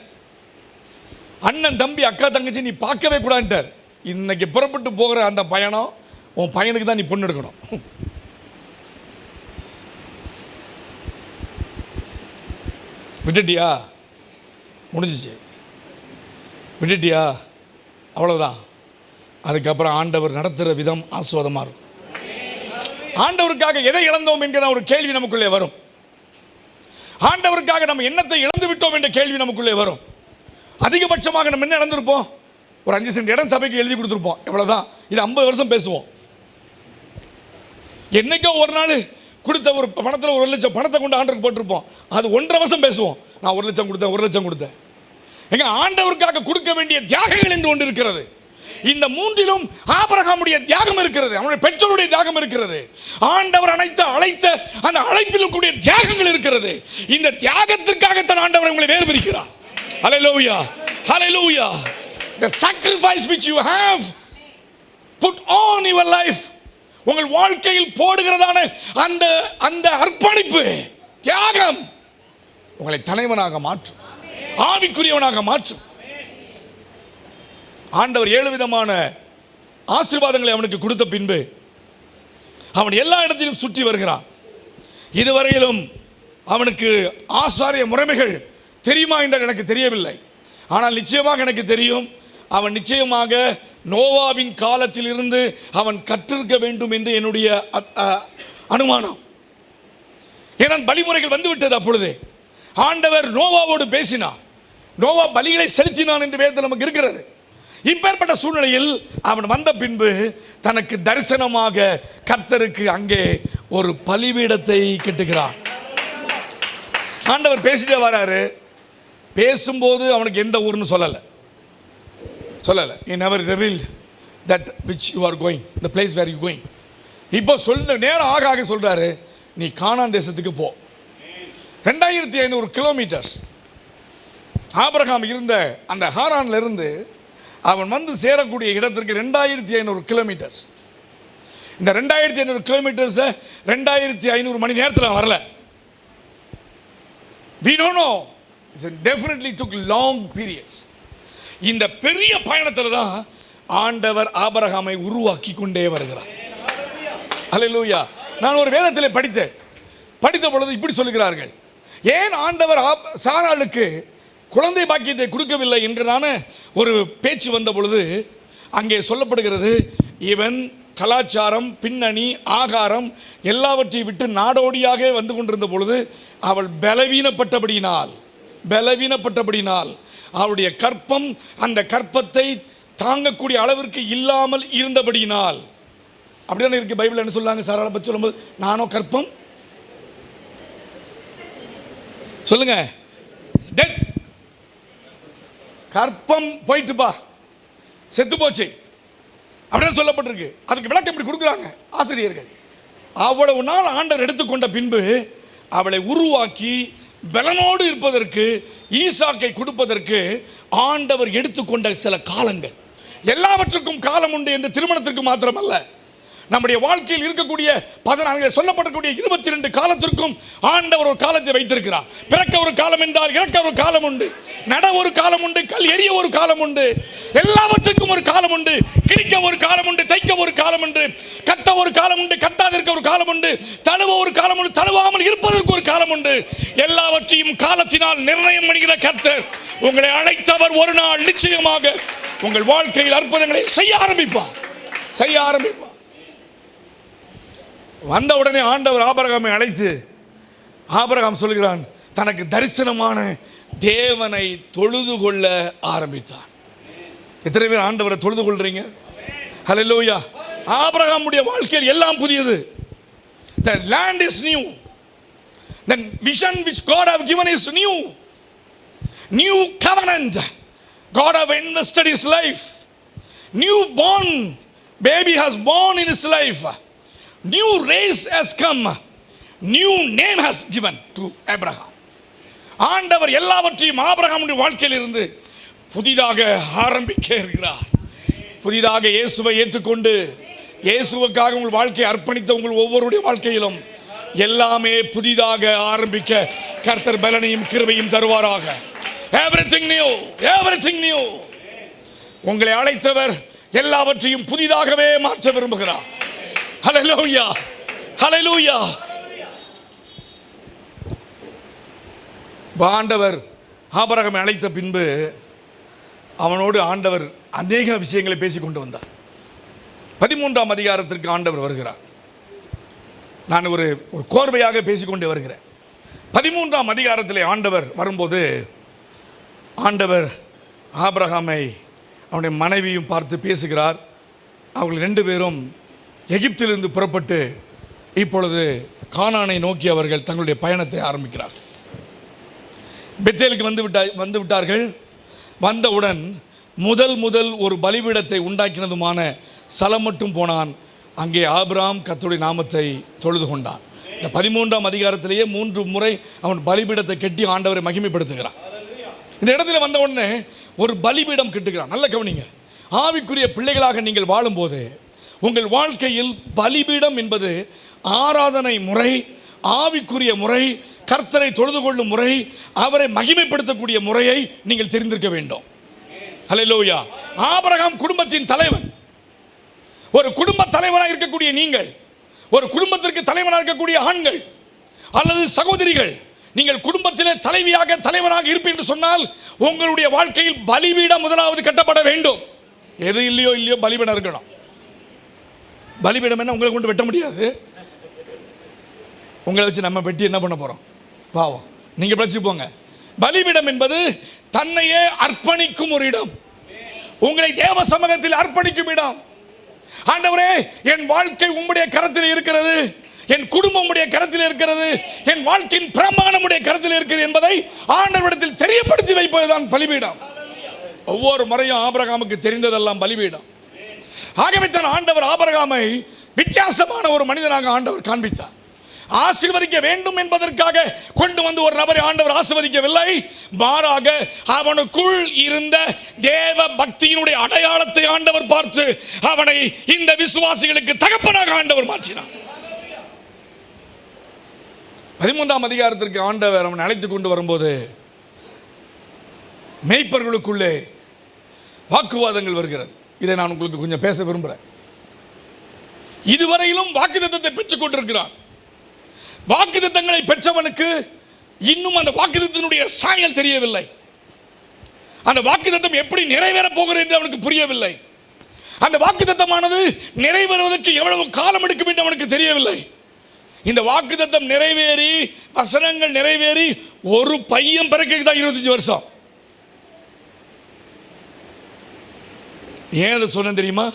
[SPEAKER 1] அண்ணன் தம்பி அக்கா தங்கச்சி நீ பார்க்கவே கூடாதுன்ட்டார். இன்னைக்கு புறப்பட்டு போகிற அந்த பயணம் உன் பையனுக்கு தான் நீ பொண்ணு எடுக்கணும். விட்டுட்டியா, முடிஞ்சிச்சு. விட்டுட்டியா, அவ்வளோதான். அதுக்கப்புறம் ஆண்டவர் நடத்துகிற விதம் ஆசுவாதமாக இருக்கும். ஆண்டவருக்காக எதை இழந்தோம் என்கிற ஒரு கேள்வி நமக்குள்ளே வரும். ஆண்டவருக்காக நம்ம என்னத்தை இழந்து விட்டோம் என்ற கேள்வி நமக்குள்ளே வரும். அதிகபட்சமாக நம்ம என்ன இழந்திருப்போம்? ஒரு 5 சென்ட் இடம் சபைக்கு எழுதி கொடுத்துருப்போம், எவ்வளோதான். இது 50 வருஷம் பேசுவோம். என்னைக்கோ ஒரு நாள் கொடுத்த ஒரு பணத்தில் 1 லட்சம் பணத்தை கொண்டு ஆண்டவருக்கு போட்டிருப்போம். அது 1.5 வருஷம் பேசுவோம். நான் 1 லட்சம் கொடுத்தேன், 1 லட்சம் கொடுத்தேன். எங்க ஆண்டவருக்காக கொடுக்க வேண்டிய தியாகங்கள் என்று ஒன்று இருக்கிறது. இந்த மூன்றிலும் ஆபிரகாமுடைய தியாகம் இருக்கிறது, அவனுடைய பெற்றோருடைய தியாகம் இருக்கிறது, ஆண்டவர் அழைத்த அந்த அழைப்பில் கூடிய தியாகங்கள் இருக்கிறது. இந்த தியாகத்திற்காகத்தான் ஆண்டவர் உங்களை வேறு பிரிக்கிறார். Hallelujah, hallelujah. The sacrifice which you have put on your life, உங்கள் வாழ்க்கையில் போடுகிறதான அந்த அந்த அர்ப்பணிப்பு தியாகம் உங்களை தலைவனாக மாற்றும், ஆவிக்குரியவனாக மாற்றும். ஆண்டவர் 7 விதமான ஆசீர்வாதங்களை அவனுக்கு கொடுத்த பின்பு அவன் எல்லா இடத்திலும் சுற்றி வருகிறான். இதுவரையிலும் அவனுக்கு ஆசாரிய முறைமைகள் தெரியுமா என்று எனக்கு தெரியவில்லை. ஆனால் நிச்சயமாக எனக்கு தெரியும், அவன் நிச்சயமாக நோவாவின் காலத்தில் இருந்து அவன் கற்றிருக்க வேண்டும் என்று என்னுடைய அனுமானம். ஏன்னா வழிமுறைகள் வந்துவிட்டது. அப்பொழுது ஆண்டவர் நோவாவோடு பேசினார், நோவா பலிகளை செலுத்தினான் என்று வேதத்தில் நமக்கு இருக்கிறது. இப்பேற்பட்ட சூழ்நிலையில் அவன் வந்த பின்பு தனக்கு தரிசனமாக கர்த்தருக்கு அங்கே ஒரு பலிபீடத்தை கட்டுகிறான். ஆண்டவர் பேசிட்டே வராரு. பேசும்போது அவனுக்கு எந்த ஊர்னு சொல்லலை. He never revealed that which you are going, the place where you going. இப்போ நேரம் ஆக சொல்றாரு, நீ கானான் தேசத்துக்கு போ. 2500 கிலோமீட்டர்ஸ் ஆபிரகாம் இருந்த அந்த ஹாரான்ல இருந்து அவன் வந்து சேரக்கூடிய இடத்திற்கு 2500 கிலோமீட்டர்ஸ். இந்த 2500 கிலோமீட்டர்ஸ் 2500 மணி நேரத்தில் வரல. We don't know. It definitely took long periods. இந்த பெரிய பயணத்தில் தான் ஆண்டவர் ஆபிரகாமை உருவாக்கி கொண்டே வருகிறார். அல்லேலூயா. நான் ஒரு வேதத்தில் படித்த பொழுது இப்படி சொல்லுகிறார்கள், ஏன் ஆண்டவர் சாராளுக்கு குழந்தை பாக்கியத்தை கொடுக்கவில்லை என்கிறதான ஒரு பேச்சு வந்த பொழுது அங்கே சொல்லப்படுகிறது, இவன் கலாச்சாரம், பின்னணி, ஆகாரம் எல்லாவற்றையும் விட்டு நாடோடியாக வந்து கொண்டிருந்த பொழுது அவள் பலவீனப்பட்டபடியினால் அவருடைய கற்பம் அந்த கற்பத்தை தாங்கக்கூடிய அளவிற்கு இல்லாமல் இருந்தபடியினால். அப்படிதானே இருக்கு பைபிள். என்ன சொல்லாங்க சாராளை பற்றி சொல்லும்போது, நானோ கற்பம் சொல்லுங்க, டெட், கற்பம் போயிட்டுப்பா, செத்து போச்சு அப்படின்னு சொல்லப்பட்டிருக்கு. அதுக்கு விளக்கம் எப்படி கொடுக்குறாங்க ஆசிரியர்கள். அவ்வளவு நாள் ஆண்டவர் எடுத்துக்கொண்ட பின்பு அவளை உருவாக்கி பலனோடு இருப்பதற்கு, ஈசாக்கை கொடுப்பதற்கு ஆண்டவர் எடுத்துக்கொண்ட சில காலங்கள். எல்லாவற்றுக்கும் காலம் உண்டு என்று திருமணத்திற்கு மாத்திரமல்ல, நம்முடைய வாழ்க்கையில் இருக்கக்கூடிய 14 சொல்லப்படக்கூடிய 22 காலத்திற்கும் ஆண்டவர் ஒரு காலத்தை வைத்திருக்கிறார். பிறக்க ஒரு காலம் என்றால் இறக்க ஒரு காலம் உண்டு, நட ஒரு காலம் உண்டு, கல் எறிய ஒரு காலம் உண்டு, எல்லாவற்றுக்கும் ஒரு காலம் உண்டு. கிழிக்க ஒரு காலம் உண்டு, தைக்க ஒரு காலம் உண்டு, கட்ட ஒரு காலம் உண்டு, கட்டாதிருக்க ஒரு காலம் உண்டு, தழுவ ஒரு காலம் உண்டு, தழுவாமல் இருப்பதற்கு ஒரு காலம் உண்டு. எல்லாவற்றையும் காலத்தினால் நிர்ணயம் பண்ணுகிற கர்த்தர் உங்களை அழைத்தவர் ஒரு நாள் நிச்சயமாக உங்கள் வாழ்க்கையில் அற்புதங்களை செய்ய ஆரம்பிப்பார். வந்த உடனே ஆண்டவர் ஆபிரகாமை அழைத்து, ஆபிரகாம் சொல்கிறான், தனக்கு தரிசனமான தேவனை தொழுது கொள்ள ஆரம்பித்தார். எத்தனை பேர் ஆண்டவரை தொழுது கொள்றீங்க? ஹல்லேலூயா. ஆபிரகாமுடைய வாழ்க்கையில் எல்லாம் புதியது. The land is new. The vision which God have given is new. New covenant. God have invested his life. New born baby has born in his life. New race has come. New name has given to Abraham. ஆண்டவர் எல்லாவற்றையும் ஆபிரகாமுடைய வாழ்க்கையில் இருந்து புதிதாக ஆரம்பிக்க இருக்கிறார். புதிதாக இயேசுவை ஏற்றுக்கொண்டு இயேசுவுக்காக உங்கள் வாழ்க்கையை அர்ப்பணித்த உங்கள் ஒவ்வொருடைய வாழ்க்கையிலும் எல்லாமே புதிதாக ஆரம்பிக்க கர்த்தர் பலனையும் கிருபையும் தருவாராக. Everything new. உங்களை அழைத்தவர் எல்லாவற்றையும் புதிதாகவே மாற்ற விரும்புகிறார். ஹல்லேலூயா. ஆண்டவர் ஆபிரகாமை அழைத்த பின்பு அவனோடு ஆண்டவர் அநேக விஷயங்களை பேசி கொண்டு வந்தார். 13ஆம் அதிகாரத்திற்கு ஆண்டவர் வருகிறார். நான் ஒரு கோர்வையாக பேசிக்கொண்டே வருகிறேன். 13ஆம் அதிகாரத்திலே ஆண்டவர் வரும்போது ஆண்டவர் ஆபிரகாமை அவனுடைய மனைவியும் பார்த்து பேசுகிறார். அவர்கள் 2 பேரும் எகிப்திலிருந்து புறப்பட்டு இப்பொழுது கானானை நோக்கி அவர்கள் தங்களுடைய பயணத்தை ஆரம்பிக்கிறார். பெத்தேலுக்கு வந்து விட்டார்கள். வந்தவுடன் முதல் ஒரு பலிபீடத்தை உண்டாக்கினதுமான சலம் மட்டும் போனான். அங்கே ஆபிரகாம் கர்த்தருடைய நாமத்தை தொழுது கொண்டான். இந்த 13ஆம் அதிகாரத்திலேயே 3 முறை அவன் பலிபீடத்தை கட்டி ஆண்டவரை மகிமைப்படுத்துகிறான். இந்த இடத்துல வந்த உடனே ஒரு பலிபீடம் கட்டுகிறான். நல்ல கவனிங்க. ஆவிக்குரிய பிள்ளைகளாக நீங்கள் வாழும்போது உங்கள் வாழ்க்கையில் பலிபீடம் என்பது ஆராதனை முறை, ஆவிக்குரிய முறை, கர்த்தரை தொழுது கொள்ளும் முறை, அவரை மகிமைப்படுத்தக்கூடிய முறையை நீங்கள் தெரிந்திருக்க வேண்டும். ஹல்லேலூயா. ஆபிரகாம் குடும்பத்தின் தலைவன். ஒரு குடும்ப தலைவனாக இருக்கக்கூடிய நீங்கள், ஒரு குடும்பத்திற்கு தலைவனாக இருக்கக்கூடிய ஆண்கள் அல்லது சகோதரிகள், நீங்கள் குடும்பத்திலே தலைவியாக தலைவராக இருப்பீர்கள் என்று சொன்னால் உங்களுடைய வாழ்க்கையில் பலிபீடம் முதலாவது கட்டப்பட வேண்டும். எது இல்லையோ பலிபீடம் இருக்கணும். பலிபீடம் என்ன உங்களை கொண்டு வெட்ட முடியாது. உங்களை வச்சு நம்ம வெட்டி என்ன பண்ண போறோம்? பாவம், நீங்க பிழைச்சு போங்க. பலிபீடம் என்பது தன்னையே அர்ப்பணிக்கும் ஒரு இடம், உங்களை தேவ சமூகத்தில் அர்ப்பணிக்கும் இடம். ஆண்டவரே, என் வாழ்க்கை உம்முடைய கரத்தில் இருக்கிறது, என் குடும்பம் உம்முடைய கரத்தில் இருக்கிறது, என் வாழ்க்கையின் பிரமாணம் உம்முடைய கரத்தில் இருக்கிறது என்பதை ஆண்டவரிடத்தில் தெரியப்படுத்தி வைப்பதுதான் பலிபீடம். ஒவ்வொரு முறையும் ஆபிரகாமுக்கு தெரிந்ததெல்லாம் பலிபீடம். ஆகவே தான் ஆண்டவர் ஆபிரகாமை வித்தியாசமான ஒரு மனிதனாக ஆண்டவர் காண்பித்தார். ஆசீர்வதிக்க வேண்டும் என்பதற்காக கொண்டு வந்து ஒரு நபரை ஆண்டவர் ஆசீர்வதிக்கவில்லை, மாறாக அவனுக்குள் இருந்த தேவ பக்தியினுடைய அடையாளத்தை ஆண்டவர் பார்த்து அவனை இந்த விசுவாசிகளுக்கு தகப்பனாக ஆண்டவர் மாற்றினார். 13ஆம் அதிகாரத்திற்கு ஆண்டவர் அவனை அழைத்து கொண்டு வரும்போது மேய்ப்பர்களுக்குள்ளே வாக்குவாதங்கள் வருகிறது. இதை நான் உங்களுக்கு கொஞ்சம் பேச விரும்புகிறேன். இதுவரையிலும் வாக்குத்தத்தத்தை பெற்றுக் கொண்டிருக்கிறான். வாக்குத்தத்தங்களை பெற்றவனுக்கு இன்னும் அந்த வாக்குத்தத்தினுடைய சாயல் தெரியவில்லை. அந்த வாக்குத்தத்தம் எப்படி நிறைவேறப் போகிறது என்று அவனுக்கு புரியவில்லை. அந்த வாக்குத்தத்தமானது நிறைவேறுவதற்கு எவ்வளவு காலம் எடுக்கும் என்று அவனுக்கு தெரியவில்லை. இந்த வாக்குத்தத்தம் நிறைவேறி வசனங்கள் நிறைவேறி ஒரு பையன் பிறகு தான் 25 வருஷம். ஏன் அதை சொன்னேன் தெரியுமா?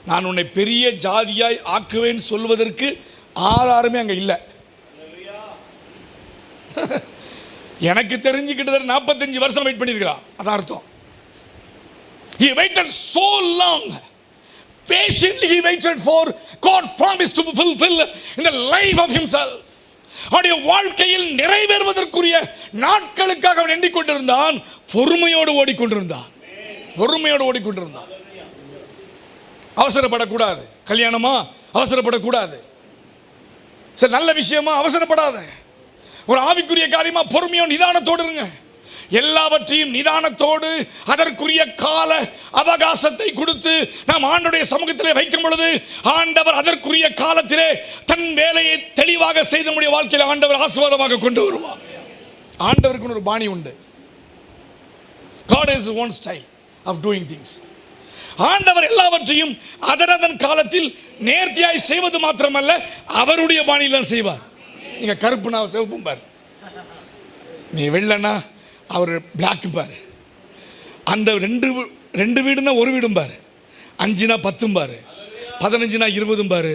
[SPEAKER 1] நான் உன்னை பெரிய ஜாதியாய் ஆக்குவேன் சொல்வதற்கு ஆதாரமே அங்கே இல்லை. எனக்கு தெரிஞ்சு கிட்டத்தட்ட 45 வருஷம் வெயிட் பண்ணியிருக்கிறான். அதான் அர்த்தம். He waited so long. Patiently he waited for God promised to fulfill in the life of himself. அவனுடைய வாழ்க்கையில் நிறைவேறுவதற்குரிய நாட்களுக்காக அவன் எண்ணிக்கொண்டிருந்தான். பொறுமையோடு ஓடிக்கொண்டிருந்தான். அவசரப்படக்கூடாது. கல்யாணமா அவசரப்படக்கூடாது. சரி, நல்ல விஷயமா அவசரப்படாத. ஒரு ஆவிக்குரிய காரியமா பொறுமையோடு நிதானத்தோடு இருங்க. எல்லாவற்றையும் நிதானத்தோடு அதற்குரிய கால அவகாசத்தை கொடுத்து நாம் ஆண்டவருடைய சமூகத்திலே வைக்கும் பொழுது ஆண்டவர் அதற்குரிய காலத்திலே தன் வேலையை தெளிவாக செய்து நம்முடைய வாழ்க்கையில் ஆண்டவர் ஆசீர்வாதமாக கொண்டு வருவார். ஆண்டவருக்கு ஒரு பாணி உண்டு. God has one style of doing things. ஆண்டவர் எல்லாவற்றையும் அதன் காலத்தில் நேர்த்தியாய் செய்வது மாத்திரமல்ல, அவருடைய பாணியில் தான் செய்வார். நீங்க கருப்புனா சிவப்பும் பாரு, நீ வெள்ளனா அவர் பிளாக்கும் பாரு, அந்த ரெண்டு வீடுனா ஒரு வீடும் பாரு, 5னா 10 பாரு, 15னா 20 பாரு.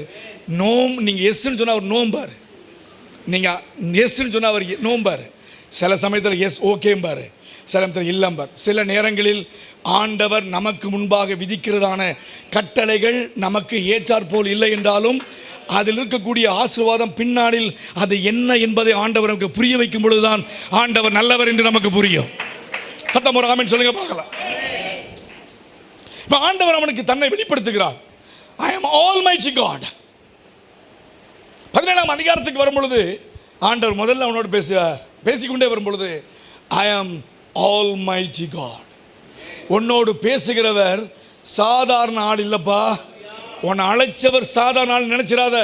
[SPEAKER 1] நோம் நீங்கள் எஸ்ன்னு சொன்னால் அவர் நோம் பாரு, நீங்கள் எஸ்ன்னு சொன்னால் அவர் நோம் பாரு. சில சமயத்தில் எஸ் ஓகேம் பாரு, சில சமயத்தில் இல்லம் பாரு. சில நேரங்களில் ஆண்டவர் நமக்கு முன்பாக விதிக்கிறதான கட்டளைகள் நமக்கு ஏற்றாற்போல் இல்லை என்றாலும் அதில் இருக்கக்கூடிய ஆசீர்வாதம் பின்னாளில் அது என்ன என்பதை ஆண்டவர் நமக்கு புரிய வைக்கும் பொழுதுதான் ஆண்டவர் நல்லவர் என்று நமக்கு புரியும். சத்தம் ஒரு ஆமென் சொல்லுங்க பார்க்கலாம். இப்போ ஆண்டவர் அவனுக்கு தன்னை வெளிப்படுத்துகிறார். I am almighty God. 17ஆம் அதிகாரத்துக்கு வரும் பொழுது ஆண்டவர் முதல்ல அவனோடு பேசிக்கொண்டே வரும் பொழுது I am almighty God. உன்னோடு பேசுகிறவர் சாதாரண ஆள் இல்லப்பா. உன்னை அழைச்சவர் சாதாரண ஆள் நினைச்சிடாத.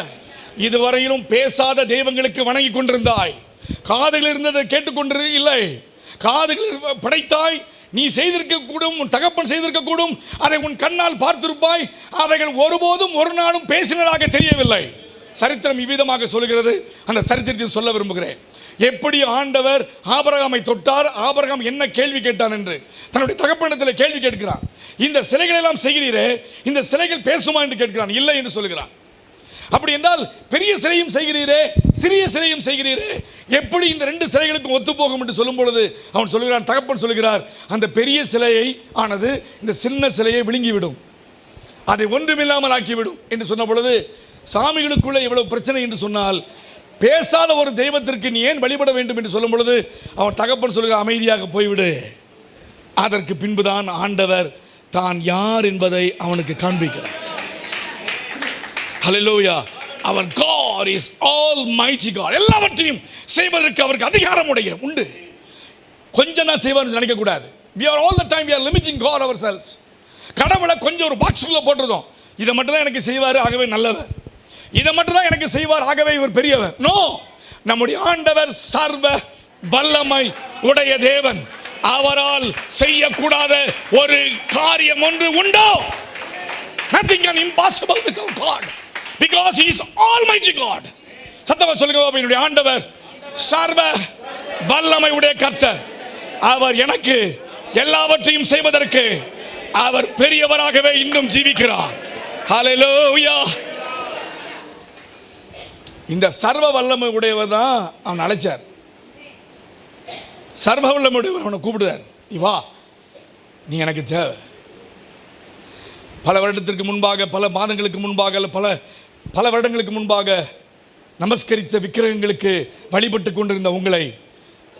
[SPEAKER 1] இதுவரையிலும் பேசாத தெய்வங்களுக்கு வணங்கி கொண்டிருந்தாய், காதுகள் இருந்ததை கேட்டுக்கொண்டு இல்லை, காதுகள் படைத்தாய். நீ செய்திருக்க கூடும், உன் தகப்பன் செய்திருக்க கூடும், அதை உன் கண்ணால் பார்த்திருப்பாய். அவைகள் ஒருபோதும் ஒரு நாளும் பேசினதாக தெரியவில்லை. சரித்திரம் இவ்விதமாக சொல்கிறது. அந்த சரித்திரத்தை சொல்ல விரும்புகிறேன். எப்படி ஆண்டவர் ஆபிரகாமை தொட்டார், ஆபிரகாம் என்ன கேள்வி கேட்டான் என்று தன்னுடைய தகப்பனிடத்தில் கேள்வி கேட்கிறான். இந்த சிலைகள் எல்லாம் செய்கிறீரே, இந்த சிலைகள் பேசுமா என்று கேட்கிறான். இல்லை என்று சொல்கிறான். அப்படி என்றால் பெரிய சிலையும் செய்கிறீரே, சிறிய சிலையும் செய்கிறீரே, எப்படி இந்த 2 சிலைகளுக்கும் ஒத்துப்போகும் என்று சொல்லும் பொழுது அவன் சொல்கிறான், தகப்பன் சொல்கிறார், அந்த பெரிய சிலையை ஆனது இந்த சின்ன சிலையை விழுங்கிவிடும், அதை ஒன்றுமில்லாமல் ஆக்கிவிடும் என்று சொன்ன பொழுது சாமிகளுக்குள்ளே எவ்வளவு பிரச்சனை என்று சொன்னால், பேசாத ஒரு தெய்வத்திற்கு நீ ஏன் வழிபட வேண்டும் என்று சொல்லும் பொழுது அவன் தகப்பன் சொல்கிற அமைதியாக போய்விடு. அதற்கு பின்புதான் ஆண்டவர் தான் யார் என்பதை அவனுக்கு காண்பிக்கிறார். ஹல்லேலூயா. அவர் God is almighty God. எல்லாவற்றையும் செய்வதற்கு அவருக்கு அதிகாரம் உண்டு. கொஞ்சம் தான் செய்வார் நினைக்க கூடாது. We are all the time we are limiting God ourselves. கடவுளை கொஞ்சம் ஒரு பாக்ஸ்க்குள்ள போட்டுறோம். இதை மட்டும் தான் எனக்கு செய்வார், ஆகவே நல்லவர். இதை மட்டும் தான் எனக்கு செய்வார், ஆகவே இவர் பெரியவர். நோ, நம்முடைய ஆண்டவர் சர்வ வல்லமை உடைய தேவன். அவரால் செய்யக்கூடாத ஒரு காரியம் ஒன்று உண்டோ? Nothing is impossible without God, because he is almighty God. சத்தமா சொல்லுங்க, என்னுடைய ஆண்டவர் சர்வ வல்லமை உடைய கர்த்தர். அவர் எனக்கு எல்லாவற்றையும் செய்வதற்கு அவர் பெரியவராகவே இன்னும் ஜீவிக்கிறார். ஹல்லேலூயா. இந்த சர்வ வல்லமை உடையவர் தான் அவன் அழைச்சார். சர்வ வல்லமை உடையவர் அவனை கூப்பிடுறார், நீ வா, நீ எனக்கு தேவை. பல வருடத்திற்கு முன்பாக, பல மாதங்களுக்கு முன்பாக, பல வருடங்களுக்கு முன்பாக நமஸ்கரித்த விக்கிரகங்களுக்கு வழிபட்டு கொண்டிருந்த உங்களை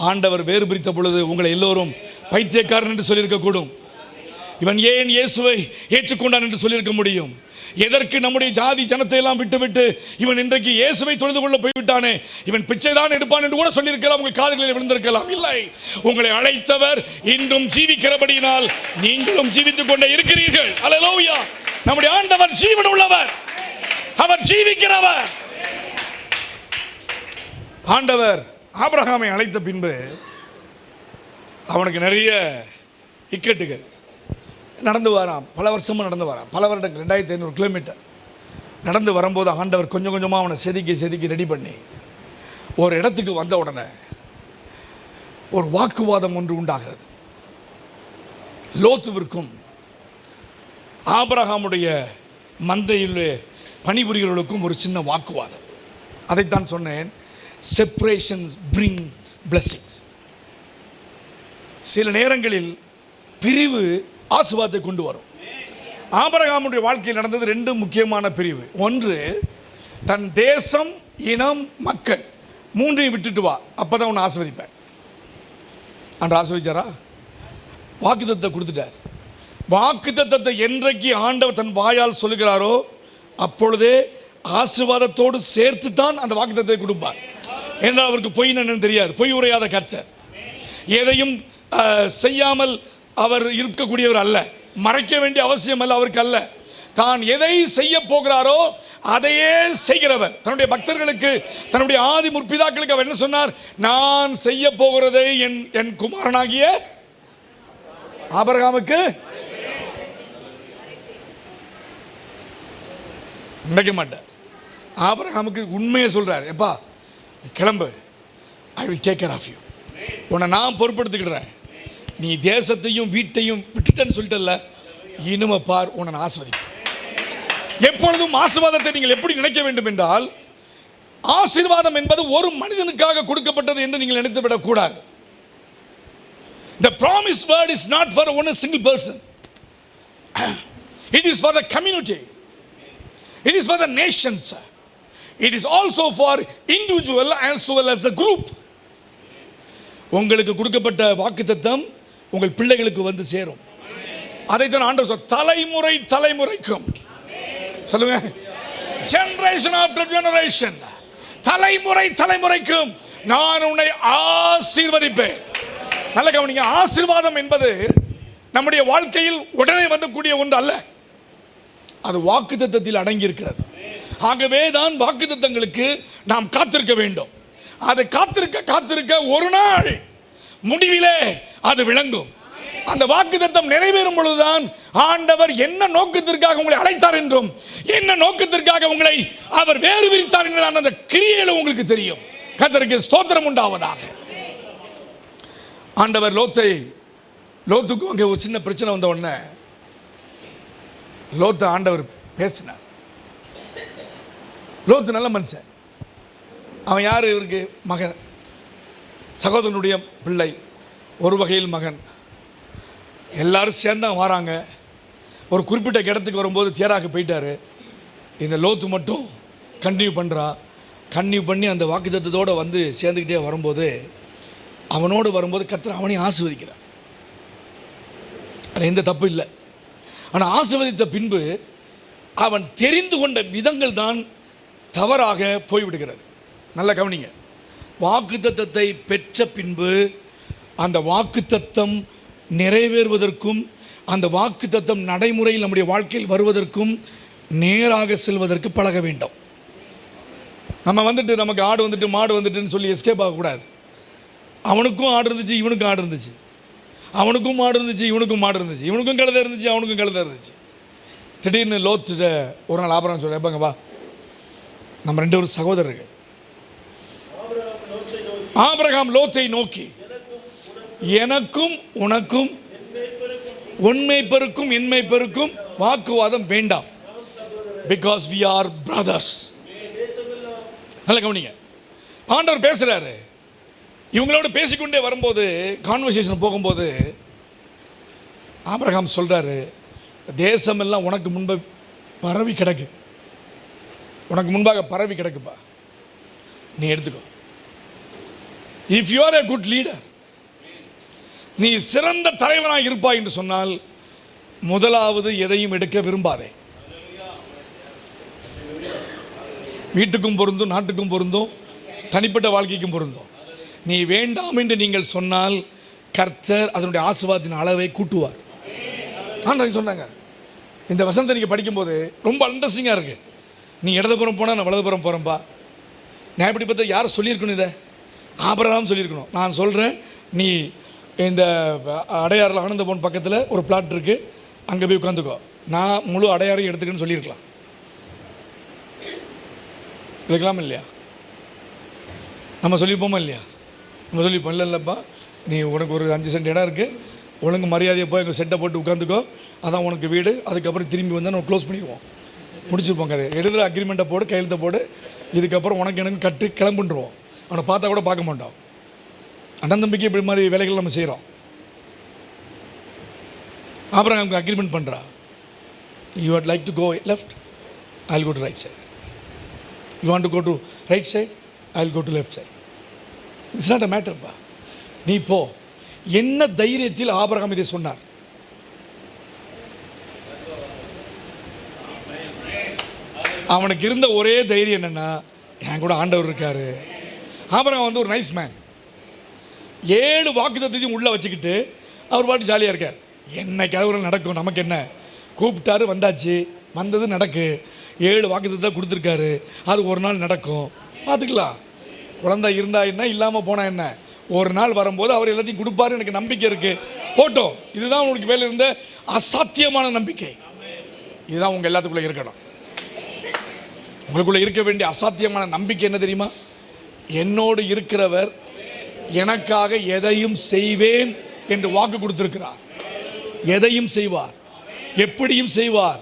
[SPEAKER 1] ஆண்டவர் வேறு பிரித்த பொழுது உங்களை எல்லோரும் பைத்தியக்காரன் என்று சொல்லியிருக்கக்கூடும். இவன் ஏன் இயேசுவை ஏற்றுக்கொண்டான் என்று சொல்லியிருக்க முடியும். எதற்கு நம்முடைய ஜாதி ஜனத்தை எல்லாம் விட்டுவிட்டு இவன் இன்றைக்கு இயேசுவை தொழுது கொள்ள போய்விட்டானே, இவன் பிச்சை தான் எடுப்பான் என்று கூட சொல்லியிருக்கலாம். உங்கள் காதுகளில் விழுந்திருக்கலாம். இல்லை, உங்களை அழைத்தவர் இன்றும் ஜீவிக்கிறபடியினால் நீங்களும் ஜீவித்துக் கொண்டே இருக்கிறீர்கள். அல்லேலூயா. நம்முடைய ஆண்டவர் ஜீவன் உள்ளவர், அவர் ஜீவிக்கிறவர். ஆண்டவர் ஆபிரகாமை அழைத்த பின்பு அவனுக்கு நிறைய இக்கட்டுகள். நடந்து வரான், பல வருஷமாக நடந்து வரான், பல வருடங்கள், 2500 கிலோமீட்டர் நடந்து வரும்போது ஆண்டவர் கொஞ்சம் கொஞ்சமாக அவனை செதுக்கி ரெடி பண்ணி ஒரு இடத்துக்கு வந்த உடனே ஒரு வாக்குவாதம் ஒன்று உண்டாகிறது. லோத்துவிற்கும் ஆபிரகாமுடைய மந்தையில் பணிபுரிகிறவர்களுக்கும் ஒரு சின்ன வாக்குவாதம். அதைத்தான் சொன்னேன், செப்பரேஷன் பிரிங்ஸ் பிளெஸிங்ஸ். சில நேரங்களில் பிரிவு ஆசீர்வாதத்தை கொண்டு வரும். ஆபிரகாமுடைய வாழ்க்கையில் நடந்தது 2 முக்கியமான பிரிவு. ஒன்று, தன் தேசம், இனம், மக்கள் 3ஐயும் விட்டுட்டு வா, அப்பதான் உன்னை ஆசீர்வதிப்பேன். அன்று ஆசீர்வதிச்சாரா? வாக்குத்தத்தத்தை கொடுத்துட்டார். வாக்குத்தத்தத்தை என்றைக்கு ஆண்டவர் தன் வாயால் சொல்லுகிறாரோ அப்பொழுதே ஆசீர்வாதத்தோடு சேர்த்து தான் அந்த வாக்குத்தத்தத்தை கொடுப்பார். என்றால் அவருக்கு பொய் என்னன்னு தெரியாது. பொய் உரையாத கர்த்தர். எதையும் செய்யாமல் அவர் இருக்கக்கூடியவர் அல்ல. மறைக்க வேண்டிய அவசியம் அல்ல அவருக்கு அல்ல. தான் எதை செய்ய போகிறாரோ அதையே செய்கிறவர். தன்னுடைய பக்தர்களுக்கு, தன்னுடைய ஆதி முற்பிதாக்களுக்கு அவர் என்ன சொன்னார்? நான் செய்ய போகிறதை என் குமாரனாகிய ஆபிரகாமுக்கு நினைக்க மாட்டார். ஆபிரகாமுக்கு உண்மையை சொல்றார், எப்பா கிளம்பு, I will take care of you. உன்னை நான் பொறுப்படுத்திக்கிடுறேன். நீ தேசத்தையும் வீட்டையும் விட்டுட்டேன்னு சொல்லிட்டல்ல, இனிமே பார், உன்னை நான் ஆசீர்வதிப்பேன். எப்பொழுதும் ஆசீர்வாதத்தை நீங்கள் எப்படி நினைக்க வேண்டும் என்றால், ஆசீர்வாதம் என்பது ஒரு மனிதனுக்காக கொடுக்கப்பட்டது என்று நீங்கள் நினைத்து விடக்கூடாது. The promised word is not for one single person. It is for the community. It is for the nations. It is also for individual as well as the group. உங்களுக்கு கொடுக்கப்பட்ட வாக்குத்தத்தம் உங்கள் பிள்ளைகளுக்கு வந்து சேரும். அதைத்தான் ஆண்டவர் சொல்றார், தலைமுறை தலைமுறைக்கும். சொல்லுங்க, generation after generation, தலைமுறை தலைமுறைக்கும் நான் உன்னை ஆசீர்வதிப்பேன். நல்ல கவனிங்க, ஆசீர்வாதம் என்பது நம்முடைய வாழ்க்கையில் உடனே வரக்கூடிய ஒன்று அல்ல. அது வாக்குத்தத்தத்தில் அடங்கி இருக்கிறது. ஆகவே தான் வாக்குத்தத்தங்களுக்கு நாம் காத்திருக்க வேண்டும். அதை காத்திருக்க ஒரு நாள் முடிவிலே அது விளங்கும். அந்த வாக்குத்தத்தம் நிறைவேறும் பொழுதுதான் ஆண்டவர் என்ன நோக்கத்திற்காக உங்களை அழைத்தார் என்றும், என்ன நோக்கத்திற்காக உங்களை அவர் வேறு விரித்தார் என்ற அந்த கிரியைகளும் உங்களுக்கு தெரியும். கர்த்தருக்கு ஸ்தோத்திரம் உண்டாவதாக. ஆண்டவர் லோத்துக்கு அங்கே ஒரு சின்ன பிரச்சனை வந்த உடனே லோத்து ஆண்டவர் பேசினார். லோத்து நல்ல மனுஷன். அவன் யார்? இவருக்கு மகன், சகோதரனுடைய பிள்ளை, ஒரு வகையில் மகன். எல்லாரும் சேர்ந்தா வராங்க. ஒரு குறிப்பிட்ட இடத்துக்கு வரும்போது தேராக போயிட்டார். இந்த லோத்து மட்டும் கண்டினியூ பண்ணி அந்த வாக்குத்தத்தத்தோடு வந்து சேர்ந்துக்கிட்டே வரும்போது, அவனோடு வரும்போது கர்த்தர் அவனையும் ஆசீர்வதிக்கிறார். அதில் எந்த தப்பு இல்லை. ஆனால் ஆசீர்வதித்த பின்பு அவன் தெரிந்து கொண்ட விதங்கள் தான் தவறாக போய்விடுகிறது. நல்லா கவனிங்க, வாக்குத்தத்தத்தை பெற்ற பின்பு அந்த வாக்குத்தத்தம் நிறைவேறுவதற்கும் அந்த வாக்குத்தத்தம் நடைமுறையில் நம்முடைய வாழ்க்கையில் வருவதற்கும் நேராக செல்வதற்கு பழக வேண்டும். நம்ம வந்துட்டு நமக்கு ஆடு வந்துட்டு மாடு வந்துட்டுன்னு சொல்லி எஸ்கேப் ஆகக்கூடாது. அவனுக்கும் ஆடு இருந்துச்சு, இவனுக்கும் ஆடு இருந்துச்சு. அவனுக்கும் மாடு இருந்துச்சு, இவனுக்கும் மாடு இருந்துச்சு. இவனுக்கும் கழுதை இருந்துச்சு, அவனுக்கும் கழுதை இருந்துச்சு. திடீர்னு லோத்துட்ட ஒரு நாள் ஆபிரகாம் சொல்ல, எப்பங்க வா, நம்ம 2 ஒரு சகோதரர்கள். ஆபிரகாம் லோத்தை நோக்கி, எனக்கும் உனக்கும் உன் மேய்ப்பருக்கும் என் மேய்ப்பருக்கும் வாக்குவாதம் வேண்டாம், பிகாஸ் we are brothers. நல்ல கவனிங்க, ஆண்டவர் பேசுறாரு. இவங்களோட பேசிக்கொண்டே வரும்போது, கான்வர்சேஷன் போகும்போது ஆபிரகாம் சொல்றாரு, தேசமெல்லாம் உனக்கு முன்பு பரவி கிடக்கு, உனக்கு முன்பாக பரவி கிடக்குப்பா, நீ எடுத்துக்கோ. If you are a good leader, நீ சிறந்த தலைவனாக இருப்பாய் என்று சொன்னால், முதலாவது எதையும் எடுக்க விரும்பாதே. வீட்டுக்கும் பொருந்தும், நாட்டுக்கும் பொருந்தும், தனிப்பட்ட வாழ்க்கைக்கும் பொருந்தும். நீ வேண்டாம் என்று நீங்கள் சொன்னால் கர்த்தர் அதனுடைய ஆசீர்வாதத்தின் அளவை கூட்டுவார். ஆண்டவர் சொன்னாங்க. இந்த வசனத்தை நீங்கள் படிக்கும்போது ரொம்ப இன்ட்ரெஸ்டிங்காக இருக்குது. நீ இடதுபுறம் போனால் நான் வலதுபுறம் போகிறேன்ப்பா. நான் எப்படி பார்த்தா யார் சொல்லியிருக்கணும்? இதை ஆபிரகாம் சொல்லியிருக்கணும். நான் சொல்கிறேன், நீ இந்த அடையாறில் ஆனந்தபவன் பக்கத்தில் ஒரு பிளாட் இருக்குது, அங்கே போய் உட்காந்துக்கோ, நான் முழு அடையாறையும் எடுத்துக்கன்னு சொல்லியிருக்கலாம். இருக்கலாம் இல்லையா? நம்ம சொல்லிப்போமா இல்லையா? நம்ம சொல்லிப்போம், இல்லை இல்லைப்பா, நீ உனக்கு ஒரு 5 சென்ட் இடம் இருக்குது, ஒழுங்கு மரியாதையை போய் எங்கள் செட்டை போட்டு உட்காந்துக்கோ, அதான் உனக்கு வீடு. அதுக்கப்புறம் திரும்பி வந்தால் நம்ம க்ளோஸ் பண்ணிடுவோம், முடிச்சுருப்போம் கதை. எழுதுகிற அக்ரிமெண்ட்டை போடு, கையெழுத்தை போடு, இதுக்கப்புறம் உனக்கு எனக்கு கட்டு கிளம்புன்றுவோம். அவனை பார்த்தா கூட பார்க்க மாட்டோம். அண்ணன் தம்பிக்கு இப்படி மாதிரி வேலைகள் நம்ம செய்கிறோம். அப்புறம் நமக்கு அக்ரிமெண்ட் பண்ணுறா, you would like to go left, I'll go to right side. You want to go to right side, I'll go to left side. It's not a matter பா, நீ போ. என்ன தைரியத்தில் ஆபிரகாம் இதை சொன்னார்? அவனுக்கு இருந்த ஒரே தைரியம் என்னன்னா, என் கூட ஆண்டவர் இருக்காரு. ஆபிரகாம் வந்து ஒரு நைஸ் மேன். 7 வாக்குத்தத்தத்தையும் உள்ளே வச்சுக்கிட்டு அவர் பாட்டு ஜாலியாக இருக்கார். என்னைக்காவது நடக்கும், நமக்கு என்ன, கூப்பிட்டாரு வந்தாச்சு, வந்தது நடக்கு. 7 வாக்குத்தத்தை கொடுத்துருக்காரு, அது ஒரு நாள் நடக்கும், பார்த்துக்கலாம். குழந்தை இருந்தா என்ன, இல்லாமல் போனால் என்ன, ஒரு நாள் வரும்போது அவர் எல்லாத்தையும் கொடுப்பாரு, எனக்கு நம்பிக்கை இருக்குது, போட்டோம். இதுதான் உங்களுக்கு மேலே இருந்த அசாத்தியமான நம்பிக்கை. இதுதான் உங்கள் எல்லாத்துக்குள்ளே இருக்கணும். உங்களுக்குள்ளே இருக்க வேண்டிய அசாத்தியமான நம்பிக்கை என்ன தெரியுமா? என்னோடு இருக்கிறவர் எனக்காக எதையும் செய்வேன் என்று வாக்கு கொடுத்திருக்கிறார். எதையும் செய்வார், எப்படியும் செய்வார்,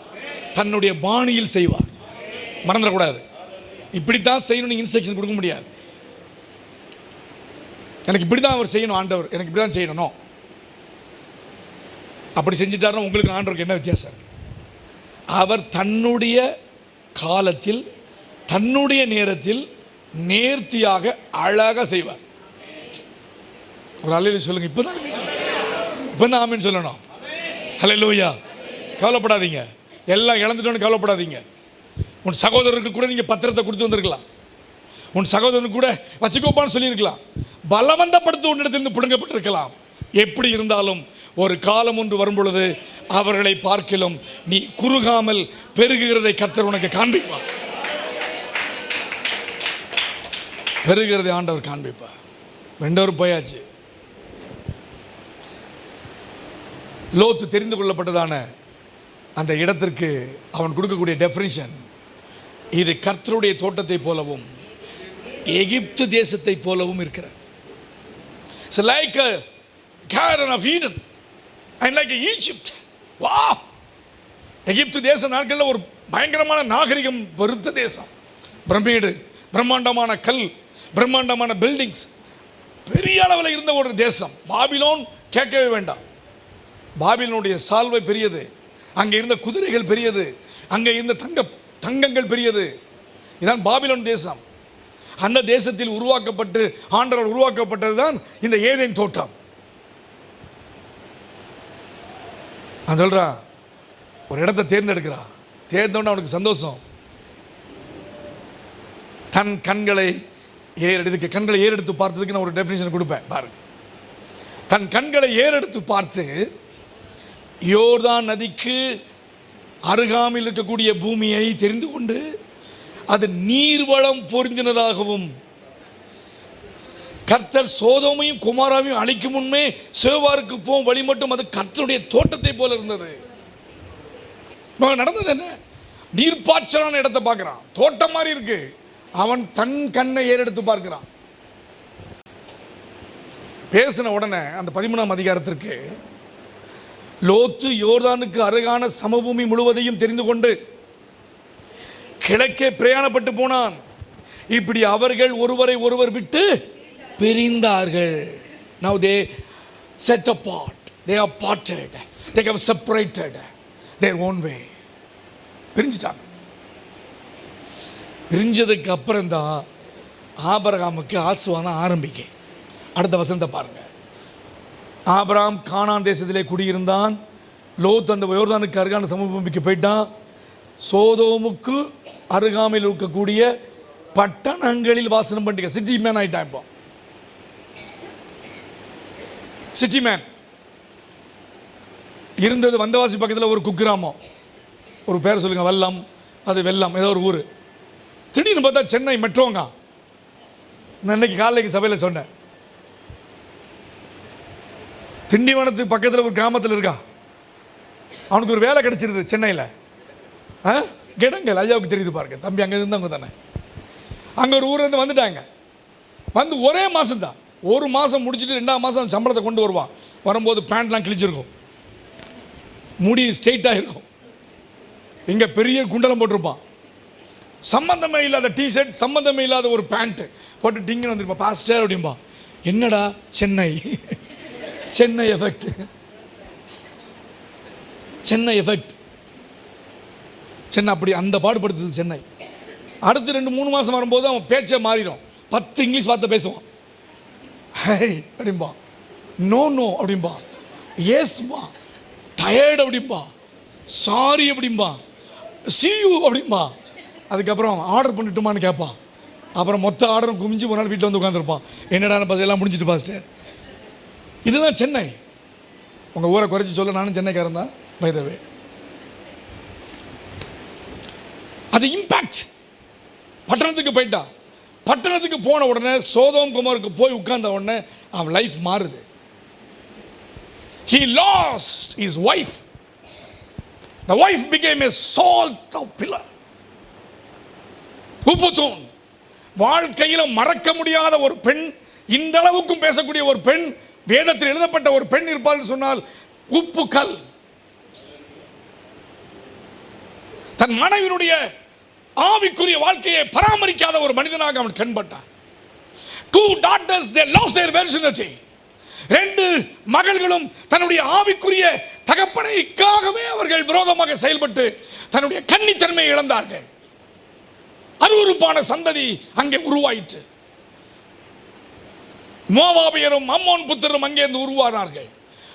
[SPEAKER 1] தன்னுடைய பாணியில் செய்வார். மறந்துடக்கூடாது. இப்படித்தான் செய்யணும் நீங்கள் இன்ஸ்ட்ரக்ஷன் கொடுக்க முடியாது. எனக்கு இப்படி தான் அவர் செய்யணும் ஆண்டவர், எனக்கு இப்படி தான் செய்யணும். அப்படி செஞ்சிட்டாருன்னா உங்களுக்கு ஆண்டவருக்கு என்ன வித்தியாசம்? அவர் தன்னுடைய காலத்தில், தன்னுடைய நேரத்தில் நேர்த்தியாக அழகாக செய்வார். ஒரு அல்லேலூயா சொல்லுங்க. இப்போ தான் ஆமென் சொல்லணும். அல்லேலூயா. கவலைப்படாதீங்க, எல்லாம் இழந்துட்டோன்னு கவலைப்படாதீங்க. உன் சகோதரருக்கு கூட நீங்கள் பத்திரத்தை கொடுத்து வந்திருக்கலாம், உன் சகோதரனுக்கு கூட வச்சுக்கோப்பான்னு சொல்லியிருக்கலாம், பலவந்தப்படுத்த உன்னிடத்திலிருந்து பிடுங்கப்பட்டிருக்கலாம். எப்படி இருந்தாலும் ஒரு காலம் ஒன்று வரும் பொழுது அவர்களை பார்க்கிலும் நீ குறுகாமல் பெருகுகிறதை கர்த்தர் உனக்கு காண்பிப்பார். பெருகிறதை ஆண்டவர் காண்பிப்பார். 2 போயாச்சு. லோத்து தெரிந்து கொள்ளப்பட்டதான அந்த இடத்திற்கு அவன் கொடுக்கக்கூடிய டெஃபினிஷன், இது கர்த்தருடைய தோட்டத்தை போலவும் எகிப்து தேசத்தை போலவும் இருக்கிறது. It's like a garden of Eden and like Egypt. Wow! எகிப்து தேச நாட்களில் ஒரு பயங்கரமான நாகரிகம் பெருத்த தேசம். பிரமிடு, பிரம்மாண்டமான கல், பிரம்மாண்டமான பில்டிங்ஸ், பெரிய அளவில் இருந்த ஒரு தேசம். பாபிலோன் கேட்கவே வேண்டாம். பாபிலோனுடைய சால்வை பெரியது, அங்கே இருந்த குதிரைகள் பெரியது, அங்கே இருந்த தங்கங்கள் பெரியது. இதான் பாபிலோன் தேசம். அந்த தேசத்தில் உருவாக்கப்பட்டு ஆண்டவரால் உருவாக்கப்பட்டது தான் இந்த ஏதேன் தோட்டம். நான் சொல்கிறான், ஒரு இடத்தை தேர்ந்தெடுக்கிறான், தேர்ந்தோன்னு அவனுக்கு சந்தோஷம். தன் கண்களை ஏறெடுத்து பார்த்ததுக்கு நான் ஒரு டெஃபினிஷன் கொடுப்பேன் பாருங்க. தன் கண்களை ஏறெடுத்து பார்த்து யோர்தான் நதிக்கு அருகாமையில் இருக்கக்கூடிய பூமியை தெரிந்து கொண்டு அது நீர்வளம் பொருந்தினதாகவும் கர்த்தர் சோதோமையும் குமாராவையும் அழிக்கும் முன்னே சேவாருக்கு போகும் வழி மட்டும் அது கர்த்தருடைய தோட்டத்தை போல இருந்தது. நடந்தது என்ன? நீர்ப்பாய்ச்சலான இடத்தை பார்க்கிறான், தோட்டம் மாதிரி இருக்கு. அவன் தன் கண்ணை ஏறெடுத்து பார்க்கிறான். பேசின உடனே அந்த 13ஆம் அதிகாரத்திற்கு, லோத்து யோர்தானுக்கு அருகான சமபூமி முழுவதையும் தெரிந்து கொண்டு கிழக்கே பிரயாணப்பட்டு போனான். இப்படி அவர்கள் ஒருவரை ஒருவர் விட்டு பிரிந்தார்கள். Now they set apart, they are parted, they have separated their own way. பிரிஞ்சிட்டாங்க. பிரிஞ்சதுக்கு அப்புறம் தான் ஆபிரகாமுக்கு ஆசீர்வாதம் ஆரம்பிக்க. அடுத்த வசனத்தை பாருங்க. ஆபிரகாம் கானான் தேசத்திலே குடியிருந்தான். லோத் அந்த யோர்தானுக்கு அருகான சமபூமிக்கு போயிட்டான். சோதோமுக்கு அருகாமையில் இருக்கக்கூடிய பட்டணங்களில் வாசனம் பண்ணிக்க சிட்டி மேன் ஆயிட்டான். இப்போ சிட்டி மேன் இருந்தது வந்தவாசி பக்கத்தில் ஒரு குக்கிராமம், ஒரு பேர் சொல்லுங்க, வல்லம், அது வெல்லம், ஏதோ ஒரு ஊர். திடீர்னு பார்த்தா சென்னை மெட்ரோங்க. நான் இன்னைக்கு காலைக்கு சபையில் சொன்னேன், திண்டிவனத்துக்கு பக்கத்தில் ஒரு கிராமத்தில் இருக்கா, அவனுக்கு ஒரு வேலை கிடைச்சிருது சென்னையில். கிடங்கல் ஐயாவுக்கு தெரியுது பாருங்க, தம்பி அங்கே இருந்தவங்க தானே. அங்கே ஒரு ஊர்லேருந்து வந்துட்டாங்க. வந்து ஒரே மாதம் தான், ஒரு மாதம் முடிச்சுட்டு 2ஆம் மாதம் சம்பளத்தை கொண்டு வருவான். வரும்போது பேண்ட்லாம் கிழிச்சிருக்கும், முடி ஸ்ட்ரெயிட்டாக இருக்கும், இங்கே பெரிய குண்டலம் போட்டிருப்பான், சம்பந்தமே இல்லாத டிஷர்ட், சம்பந்தமே இல்லாத ஒரு பேண்ட்டு போட்டு டிங்குன்னு வந்துருப்பான். பாஸ்டர் அப்படின்பா. என்னடா? Chennai, Chennai effect, Chennai effect. சென்னை அப்படி அந்த பாடுபடுத்துது சென்னை. அடுத்து 2-3 மாதம் வரும்போது அவன் பேச்சை மாறிடும். 10 இங்கிலீஷ் வார்த்தை பேசுவான். ஹை அப்படின்பா, நோ நோ அப்படின்பா, ஏஸ்மா, டயர்டு அப்படின்பா, சாரி அப்படின்பா, சி யூ அப்படின்பா. அதுக்கப்புறம் ஆர்டர் பண்ணிட்டுமான்னு கேட்பான். அப்புறம் மொத்த ஆர்டரும் குமிஞ்சு ஒரு நாள் வீட்டில் வந்து உட்காந்துருப்பான். என்னடா பஸ் எல்லாம் முடிஞ்சிட்டு பாஸ்டர். இதுதான் சென்னை. உங்கள் ஊரை குறைச்சி சொல்ல, நானும் சென்னைக்காரன் தான் பை த வே. அது இம்பேக்ட். பட்டணத்துக்கு போயிட்டான். பட்டணத்துக்கு போன உடனே சோதோம் குமாருக்கு போய் உட்கார்ந்த உடனே அவன் லைஃப் மாறுது. He lost his wife. The wife became a salt of pillar. உப்புத்தூண். வாழ்க்கையில் மறக்க முடியாத ஒரு பெண், இன்றளவுக்கும் பேசக்கூடிய ஒரு பெண், வேதத்தில் எழுதப்பட்ட ஒரு பெண் இருப்பாள் சொன்னால் உப்பு கல். தன் மனைவியினுடைய ஆவிக்குரிய வாழ்க்கையை பராமரிக்காத ஒரு மனிதனாக அவன் கண்பட்டான். 2 daughters, they lost their virginity. 2 மகள்களும் தன்னுடைய ஆவிக்குரிய தகப்பனைக்காகவே அவர்கள் விரோதமாக செயல்பட்டு தன்னுடைய கன்னித்தன்மையை இழந்தார்கள். அருவருப்பான சந்ததி அங்கே உருவாயிற்று. மோவாபியரும் அம்மோன் புத்திரரும் அங்கே இருந்து உருவானார்கள்.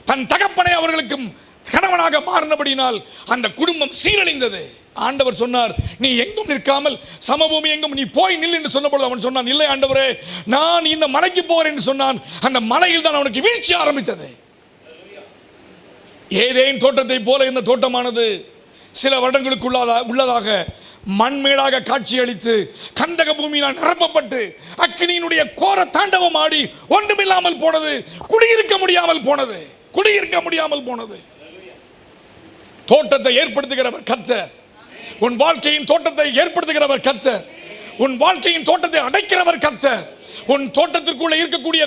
[SPEAKER 1] தன் தகப்பனை அவர்களுக்கு கணவனாக மாறினபடினால் அந்த குடும்பம் சீரழிந்தது. ஆண்டவர் சொன்னார், நீ எங்கும் நிற்காமல் சமபூமி எங்கும் நீ போய் நில் என்று சொன்னபோது அவன் சொன்னான், இல்லை ஆண்டவரே, நான் இந்த மலைக்கு போறேன் என்று சொன்னான். அந்த மலையில் தான் அவனுக்கு வீழ்ச்சி ஆரம்பித்தது. ஏதேன் தோட்டத்தை போல இந்த தோட்டமானது சில வருடங்களுக்கு உள்ளதாக மண்மேடாக காட்சியளித்து கந்தக பூமியினால் நிரப்பப்பட்டு அக்கினியினுடைய கோர தாண்டவம் ஆடி ஒன்றுமில்லாமல் போனது. குடியிருக்க முடியாமல் போனது, குடியிருக்க முடியாமல் போனது. தோட்டத்தை ஏற்படுத்துகிறவர் கர்த்தர். உன் வாழ்க்கையின் தோட்டத்தை ஏற்படுத்துகிறவர் கர்த்தர். உன் வாழ்க்கையின் தோட்டத்தை அடைக்கிறவர் கர்த்தர். உன் தோட்டத்திற்குள்ள இருக்கக்கூடிய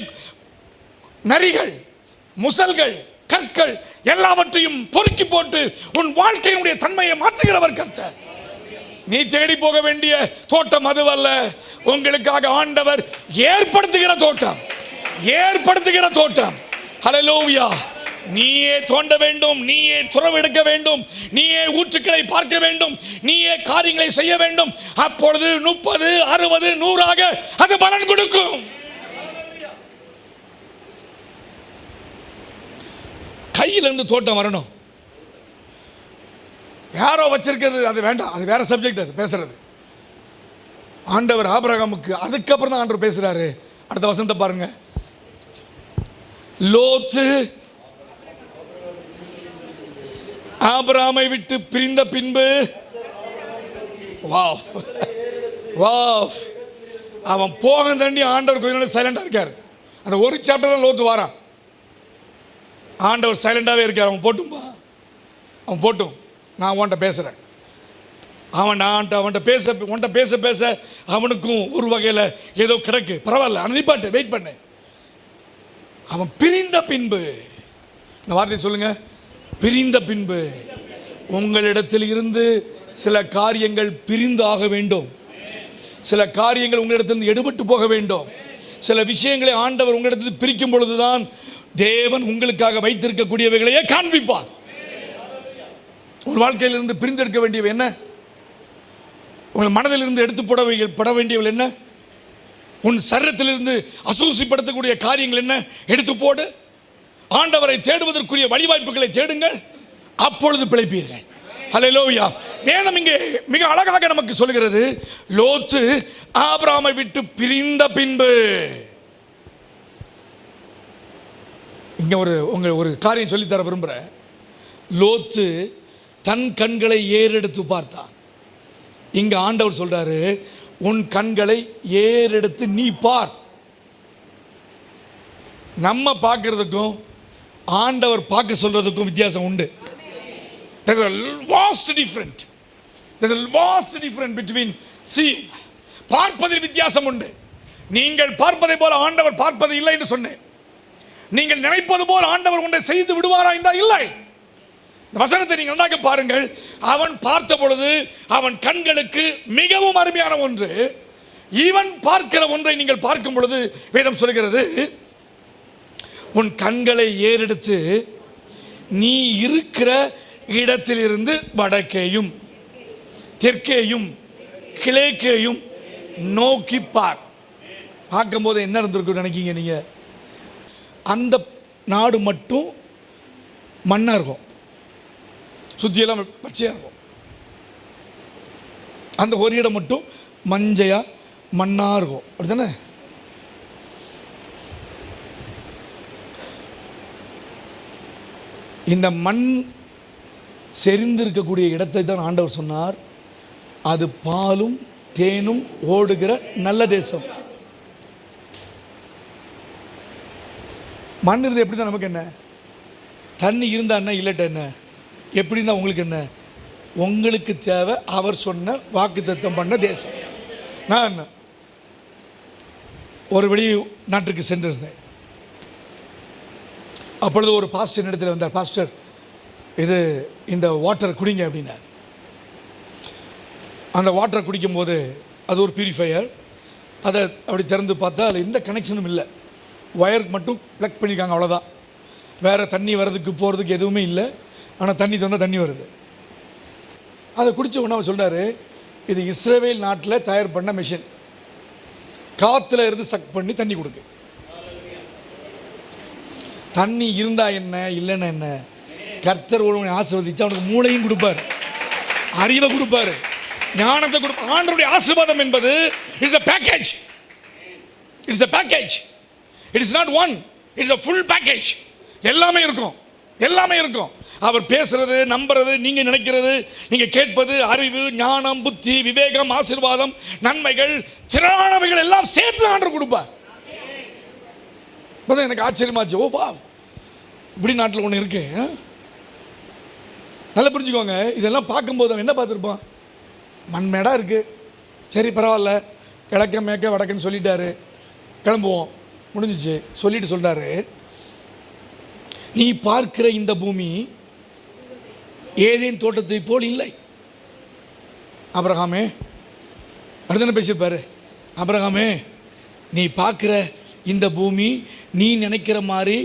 [SPEAKER 1] நரிகள், முசல்கள், கற்கள் எல்லாவற்றையும் பொறுக்கி போட்டு உன் வாழ்க்கையினுடைய தன்மையை மாற்றுகிறவர் கர்த்தர். நீ தேடி போக வேண்டிய தோட்டம் அதுவல்ல. உங்களுக்காக ஆண்டவர் ஏற்படுத்துகிற தோட்டம், ஏற்படுத்துகிற தோட்டம். ஹல்லேலூயா. நீயே தோண்ட வேண்டும், நீயே துறவெடுக்க வேண்டும், நீயே ஊற்றுக்களை பார்க்க வேண்டும், நீயே காரியங்களை செய்ய வேண்டும். அப்பொழுது 30, 60, 100 அது பலன் கொடுக்கும். கையில் இருந்து தோட்டம் வரணும். யாரோ வச்சிருக்கிறது அது வேண்டாம், அது வேற சப்ஜெக்ட். அது பேசுறது ஆண்டவர் ஆபிரகாமுக்கு அதுக்கப்புறம் தான் ஆண்டவர் பேசுறாரு. அடுத்த வசனத்தை பாருங்க. லோத்து ஆபிரகாமை விட்டு பிரிந்த பின்பு வாவ் வாவ் அவன் போக தாண்டி ஆண்டவர் கொஞ்ச நாள் சைலண்டா இருக்கார். அந்த ஒரு சாப்டர் தான் லோத்து வாரான். ஆண்டவர் சைலண்டாகவே இருக்கார். அவன் போட்டும்பா, அவன் போட்டும், நான் உன்ட்ட பேசுகிறேன். அவன்கிட்ட பேச பேச அவனுக்கும் ஒரு வகையில் ஏதோ கிடக்கு. பரவாயில்ல, அனுப்பாட்டு, வெயிட் பண்ணு. அவன் பிரிந்த பின்பு, இந்த வார்த்தை சொல்லுங்க, பிரிந்த பின்பு உங்களிடத்தில் இருந்து சில காரியங்கள் பிரிந்து ஆக வேண்டும். சில காரியங்கள் உங்களிடத்திலிருந்து எடுபட்டு போக வேண்டும். சில விஷயங்களை ஆண்டவர் உங்களிடத்தில் பிரிக்கும் பொழுதுதான் தேவன் உங்களுக்காக வைத்திருக்கக்கூடியவைகளையே காண்பிப்பார். உங்கள் வாழ்க்கையிலிருந்து பிரிந்தெடுக்க வேண்டியவை என்ன? உங்கள் மனதிலிருந்து எடுத்து பட வேண்டியவள் என்ன? உன் சரீரத்திலிருந்து அசூசிப்படுத்தக்கூடிய காரியங்கள் என்ன? எடுத்து போடு. ஆண்டவரை தேடுவதற்குரிய வழிவாய்ப்புகளை தேடுங்கள், அப்பொழுது பிழைப்பீர்கள். ஹல்லேலூயா. வேதம் இங்கே மிக அழகாக நமக்கு சொல்கிறது, லோத்து ஆபிரகாமை விட்டு பிரிந்த பின்பு. இங்கே ஒரு காரியம் சொல்லித்தர விரும்புகிறேன். லோத்து தன் கண்களை ஏறெடுத்து பார்த்தான். இங்கே ஆண்டவர் சொல்றாரு, உன் கண்களை ஏறெடுத்து நீ பார். நம்ம பார்க்கறதுக்கும் ஆண்டவர் பார்க்க சொல்றதுக்கும் வித்தியாசம் உண்டு. There's a vast difference between seeing. பார்ப்பதில் வித்தியாசம் உண்டு. நீங்கள் பார்ப்பதை போல ஆண்டவர் பார்ப்பது இல்லை என்று சொன்னேன். நீங்கள் நினைப்பது போல் ஆண்டவர் ஒன்றை செய்து விடுவாரா என்றால் இல்லை. இந்த வசனத்தை நீங்கள் நன்றாக பாருங்கள். அவன் பார்த்த பொழுது அவன் கண்களுக்கு மிகவும் அருமையான ஒன்று. இவன் பார்க்கிற ஒன்றை நீங்கள் பார்க்கும் பொழுது வேதம் சொல்கிறது, உன் கண்களை ஏறெடுத்து நீ இருக்கிற இடத்திலிருந்து வடக்கேயும் தெற்கேயும் கிழக்கேயும் நோக்கி பார். பார்க்கும்போது என்ன இருந்திருக்கும் நினைக்கிங்க நீங்க? அந்த நாடு மட்டும் மண்ணாக இருக்கும், சுற்றியெல்லாம் பச்சையாக இருக்கும். அந்த ஒரு இடம் மட்டும் மஞ்சையா மண்ணாக இருக்கும், அப்படித்தானே? இந்த மண் செறிந்திருக்கக்கூடிய இடத்தை தான் ஆண்டவர் சொன்னார், அது பாலும் தேனும் ஓடுகிற நல்ல தேசம். மண் இருந்து எப்படி தான் நமக்கு என்ன? தண்ணி இருந்தால் என்ன, இல்லட்ட என்ன? எப்படி இருந்தால் உங்களுக்கு என்ன? உங்களுக்கு தேவை அவர் சொன்ன வாக்குத்தத்தம் பண்ண தேசம். நான் ஒரு வெளிநாட்டுக்கு சென்றிருந்தேன். அப்பொழுது ஒரு பாஸ்டர் இடத்துல வந்தார். பாஸ்டர், இந்த வாட்டர் குடிங்க அப்படின்னார். அந்த வாட்டரை குடிக்கும்போது அது ஒரு பியூரிஃபையர். அதை அப்படி திறந்து பார்த்தா அதில் எந்த கனெக்ஷனும் இல்லை, ஒயருக்கு மட்டும் ப்ளக் பண்ணியிருக்காங்க, அவ்வளோதான். வேறு தண்ணி வர்றதுக்கு போகிறதுக்கு எதுவுமே இல்லை. ஆனால் தண்ணி தந்தால் தண்ணி வருது. அதை குடித்த உடனே அவர் சொல்கிறார், இது இஸ்ரேல் நாட்டில் தயார் பண்ண மிஷின், காற்றுல இருந்து சக் பண்ணி தண்ணி கொடுக்கு. தண்ணி இருந்தால் என்ன, இல்லைன்னா என்ன? கர்த்தர் ஒருவனை ஆசீர்வதிச்சு அவனுக்கு மூளையும் கொடுப்பார், அறிவை கொடுப்பார், ஞானத்தை கொடுப்பார். ஆண்டவருடைய ஆசீர்வாதம் என்பது it's a package. It's a package. It is not one. It is a full package. எல்லாமே இருக்கும், எல்லாமே இருக்கும். அவர் பேசுறது, நம்புறது, நீங்க நினைக்கிறது, நீங்க கேட்பது, அறிவு, ஞானம், புத்தி, விவேகம், ஆசீர்வாதம், நன்மைகள், திரளானவைகள் எல்லாம் சேர்த்து ஆண்டவர் கொடுப்பார். எனக்கு ஆச்சரியமாச்சு. ஓ வா, இப்படி நாட்டில் ஒன்று இருக்கு. நல்லா புரிஞ்சுக்கோங்க. இதெல்லாம் பார்க்கும்போது அவன் என்ன பார்த்துருப்பான்? மண்மேடாக இருக்குது, சரி பரவாயில்ல, கிழக்க மேற்க வடக்குன்னு சொல்லிட்டாரு, கிளம்புவோம், முடிஞ்சிச்சு. சொல்லிட்டு சொல்கிறாரு, நீ பார்க்கிற இந்த பூமி ஏதேன் தோட்டத்தை போல் இல்லை. ஆபிரகாமே, அடுத்த பேசியிருப்பாரு, ஆபிரகாமே நீ பார்க்குற இந்த பூமி நீ நினைக்கிற மாதிரி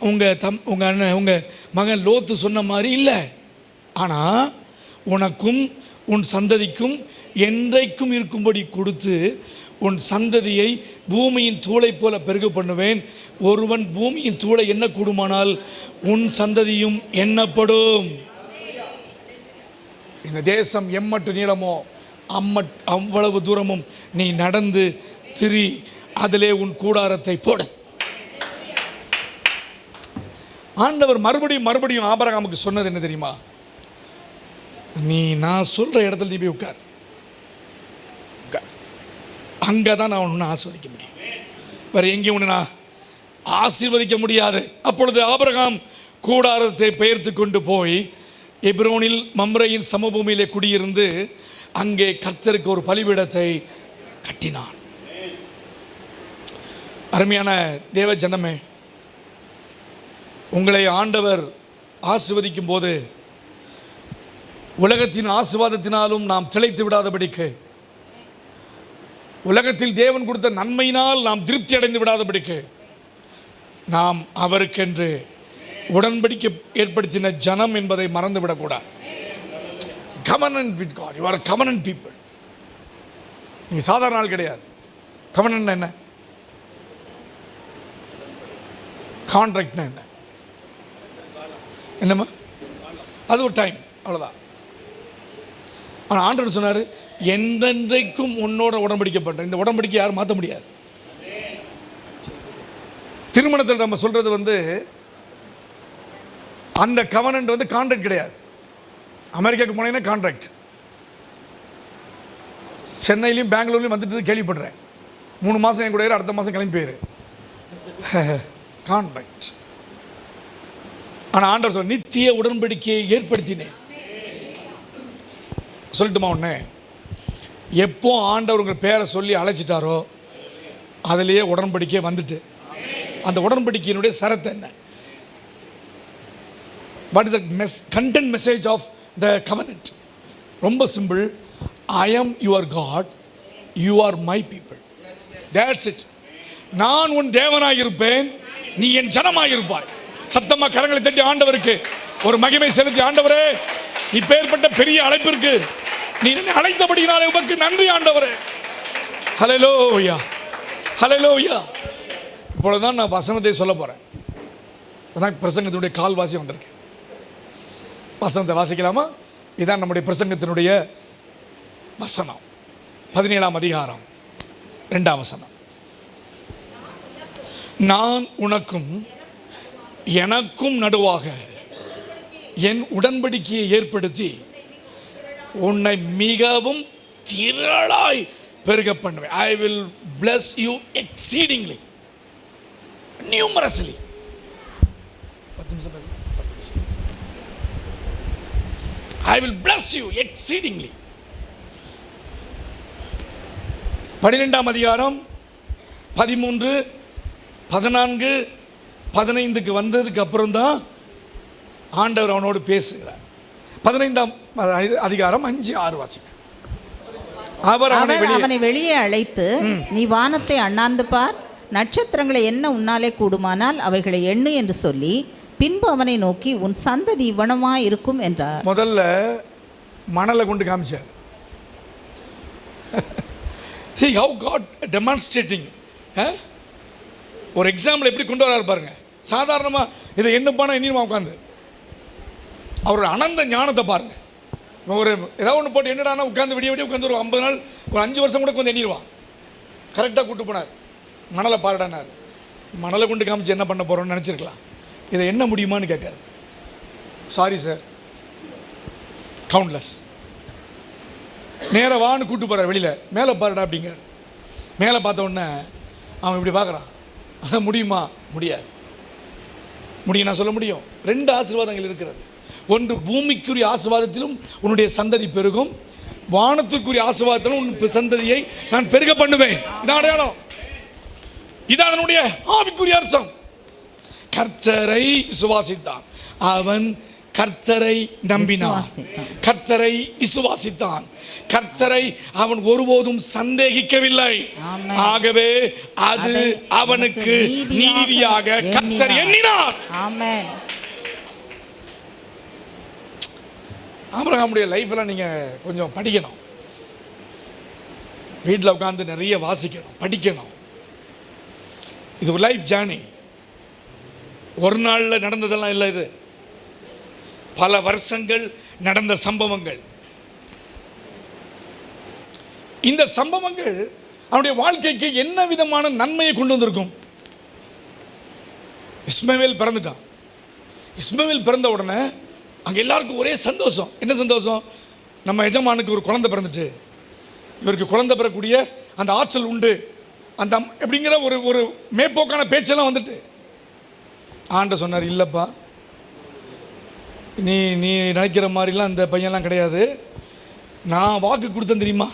[SPEAKER 1] உங்கள் அண்ணன் உங்கள் மகன் லோத்து சொன்ன மாதிரி இல்லை. ஆனால் உனக்கும் உன் சந்ததிக்கும் என்றைக்கும் இருக்கும்படி கொடுத்து உன் சந்ததியை பூமியின் தூளை போல பெருக பண்ணுவேன். ஒருவன் பூமியின் தூளை எண்ண கூடுமானால் உன் சந்ததியும் எண்ணப்படும். இந்த தேசம் எம்மட்டு நீளமோ அவ்வளவு தூரமும் நீ நடந்து திரி, அதிலே உன் கூடாரத்தை போடு. ஆண்டவர் மறுபடியும் ஆபிரகாமுக்கு சொன்னது என்ன தெரியுமா? நான் சொல்ற இடத்துல நீ போய் உட்கார், அங்கே தான் நான் ஒன்று ஆஸ்வதிக்க முடியும். வேறு எங்கேயும் ஒன்று நான் ஆசீர்வதிக்க முடியாது. அப்பொழுது ஆபிரகாம் கூடாரத்தை பெயர்த்து கொண்டு போய் எப்ரோனில் மம்ரேயின் சமபூமியிலே குடியிருந்து அங்கே கர்த்தருக்கு ஒரு பலிபீடத்தை கட்டினான். அருமையான தேவ ஜனமே, உங்களை ஆண்டவர் ஆசீர்வதிக்கும் போது உலகத்தின் ஆசீர்வாதத்தினாலும் நாம் திளைத்து விடாதபடிக்கு, உலகத்தில் தேவன் கொடுத்த நன்மையினால் நாம் திருப்தி அடைந்து விடாதபடிக்கு, நாம் அவருக்கென்று உடன்படிக்கை ஏற்படுத்தின ஜனம் என்பதை மறந்துவிடக்கூடாது. covenant with God. You are a covenant people. நீங்கள் சாதாரண ஆள் கிடையாது. covenant என்ன? கான்ட்ராக்ட்னா என்ன? என்னம்மா? அது ஒரு டைம், அவ்வளோதான். ஆனால் ஆண்டவர் சொன்னார், என்றென்றைக்கும் உன்னோட உடன்படிக்கை பண்ணுறேன். இந்த உடன்படிக்கை யாரும் மாற்ற முடியாது. திருமணத்தில் நம்ம சொல்கிறது அந்த கவனன்ட் கான்ட்ராக்ட் கிடையாது. அமெரிக்காவுக்கு போனீங்கன்னா கான்ட்ராக்ட். சென்னையிலையும் பெங்களூர்லையும் வந்துட்டு கேள்விப்படுறேன். 3 மாதம் என் கூட அடுத்த மாதம் கிளம்பி போயிரு. கான்ட்ராக்ட். ஆனால் ஆண்டவர் சொல்ல, நித்திய உடன்படிக்கையை ஏற்படுத்தினேன். சொல்லட்டுமா ஒன்று, எப்போ ஆண்டவர் உங்கள் பேரை சொல்லி அழைச்சிட்டாரோ அதிலேயே உடன்படிக்கை வந்துட்டு, அந்த உடன்படிக்கையினுடைய சரத்து என்ன? What is the content message of the covenant? ரொம்ப simple. I am your God, you are my people. That's it. நான் உன் தேவனாக இருப்பேன், நீ என் ஜனமாக இருப்பாய். சத்தமாக கரங்களை தட்டி ஆண்டவருக்கு ஒரு மகிமை செலுத்தி, ஆண்டவரே இப்பேற்பட்ட பெரிய அழைப்பிற்கு நீ என்னை அழைத்தபடியினாலே உமக்கு நன்றி ஆண்டவரே. ஹல்லேலூயா, ஹல்லேலூயா. இப்பொழுதுதான் நான் வசனத்தை சொல்ல போகிறேன். அதான் பிரசங்கத்தினுடைய கால்வாசி வந்திருக்கு. வசனத்தை வாசிக்கலாமா? இதுதான் நம்முடைய பிரசங்கத்தினுடைய வசனம். 17ஆம் அதிகாரம் 2ஆம் வசனம். நான் உனக்கும் எனக்கும் நடுவாக என் உடன்படிக்கையை ஏற்படுத்தி உன்னை மிகவும் திரளாய் பெருக பண்ணுவேன். I will bless you exceedingly, numerously. 10 நிமிஷம் பேச. I will bless you exceedingly. 12ஆம் அதிகாரம் 13, 14, 15க்கு வந்ததுக்கு அப்புறம் தான் ஆண்டவர் அவனோடு பேசுகிறார். 15ஆம் அதிகாரம் 5, 6 வாசிங்க. அவர் அவனை
[SPEAKER 2] வெளியே அழைத்து, நீ வானத்தை அண்ணாந்து பார், நட்சத்திரங்களை என்ன உன்னாலே கூடுமானால் அவைகளை எண்ணு என்று சொல்லி, பின்பு அவனை நோக்கி, உன் சந்ததி இவ்வனமாய் இருக்கும் என்றார்.
[SPEAKER 1] முதல்ல மணலை கொண்டு காமிச்சார். See how God demonstrating. ஒரு எக்ஸாம்பிள் எப்படி கொண்டு வராரு பாருங்க. சாதாரணமாக இதை என்னப்பானா எண்ணிடுமா உட்காந்து, அவரோட அனந்த ஞானத்தை பாருங்க. ஒரு ஏதாவது ஒன்று போட்டு என்னடானா உட்காந்து விடிய விடிய உட்காந்து ஒரு 50 நாள், ஒரு 5 வருஷம் கூட கொஞ்சம் எண்ணிடுவான். கரெக்டாக கூப்பிட்டு போனார். மணலை பாருடானார். மணலை கொண்டு காமிச்சு என்ன பண்ண போகிறோன்னு நினச்சிருக்கலாம். இதை என்ன முடியுமான்னு கேட்காது. Sorry sir, countless. நேராக வான்னு கூப்பிட்டு போகிறார் வெளியில். மேலே பாருடா அப்படிங்கிறார். மேலே பார்த்த உடனே அவன் இப்படி பார்க்குறான். முடியுமா? முடியாது. முடியும், நான் சொல்ல முடியும். 2 ஆசீர்வாதங்கள் இருக்கிறது. ஒன்று, பூமிக்குரிய ஆசீர்வாதத்திலும் உன்னுடைய சந்ததி பெருகும், வானத்துக்குரிய ஆசீர்வாதத்திலும் உன் சந்ததியை நான் பெருக பண்ணுவேன். இதான் அடையாளம், இதான் அதனுடைய ஆவிக்குரிய அர்த்தம். கர்த்தரை விசுவாசித்தான், அவன் கர்த்தரை நம்பினான், கர்த்தரை விசுவாசித்தான், கர்த்தரை அவன் ஒருபோதும் சந்தேகிக்கவில்லை. ஆகவே அது அவனுக்கு நீதியாக கர்த்தர் எண்ணினார். ஆமென். ஆபிரகாமுடைய லைஃப்ல நீங்க கொஞ்சம் படிக்கணும். வீட்டில் உட்காந்து நிறைய வாசிக்கணும், படிக்கணும். இது ஒரு லைஃப் ஜேர்னி. ஒரு நாளில் நடந்ததெல்லாம் இல்லை. இது பல வருஷங்கள் நடந்த சம்பவங்கள். இந்த சம்பவங்கள் அவனுடைய வாழ்க்கைக்கு என்ன விதமான நன்மையை கொண்டு வந்திருக்கும்? இஸ்மவேல் பிறந்துட்டான். இஸ்மவேல் பிறந்த உடனே அங்கே எல்லாருக்கும் ஒரே சந்தோஷம். என்ன சந்தோஷம்? நம்ம எஜமானுக்கு ஒரு குழந்தை பிறந்துட்டு, இவருக்கு குழந்தை பெறக்கூடிய அந்த ஆற்றல் உண்டு, அந்த எப்படிங்கிற ஒரு மேற்போக்கான பேச்செல்லாம் வந்துட்டு ஆண்ட சொன்னார், இல்லைப்பா, நீ நீ நினைக்கிற மாதிரிலாம் அந்த பையன்லாம் கிடையாது. நான் வாக்கு கொடுத்தேன் தெரியுமா,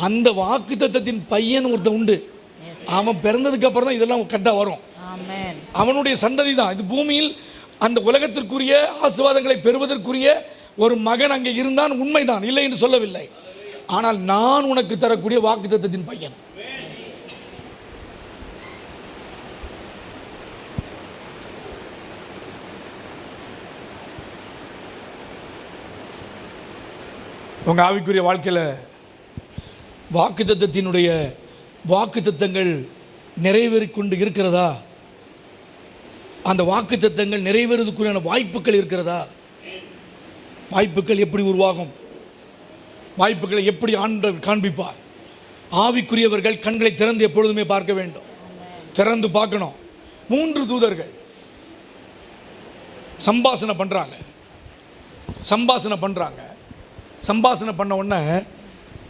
[SPEAKER 1] அந்த வாக்கு தத்தத்தின் பையன் ஒருத்தன் உண்டு. அவன் பிறந்ததுக்கு அப்புறம் தான் இதெல்லாம் கரெக்டாக வரும். அவனுடைய சந்ததி தான் இது. பூமியில் அந்த உலகத்திற்குரிய ஆசீர்வாதங்களை பெறுவதற்குரிய ஒரு மகன் அங்கே இருந்தான், உண்மைதான், இல்லை என்று சொல்லவில்லை. ஆனால் நான் உனக்கு தரக்கூடிய வாக்கு தத்தத்தின் பையன். உங்கள் ஆவிக்குரிய வாழ்க்கையில் வாக்குத்தத்தத்தினுடைய வாக்குத்தத்தங்கள் நிறைவேறிக் கொண்டு இருக்கிறதா? அந்த வாக்குத்தத்தங்கள் நிறைவேறுவதற்குரிய வாய்ப்புகள் இருக்கிறதா? வாய்ப்புகள் எப்படி உருவாகும்? வாய்ப்புகளை எப்படி ஆண்டவர் காண்பிப்பார்? ஆவிக்குரியவர்கள் கண்களை திறந்து எப்பொழுதுமே பார்க்க வேண்டும், திறந்து பார்க்கணும். 3 தூதர்கள் சம்பாஷணை பண்ணுறாங்க. சம்பாஷணை பண்ண உடனே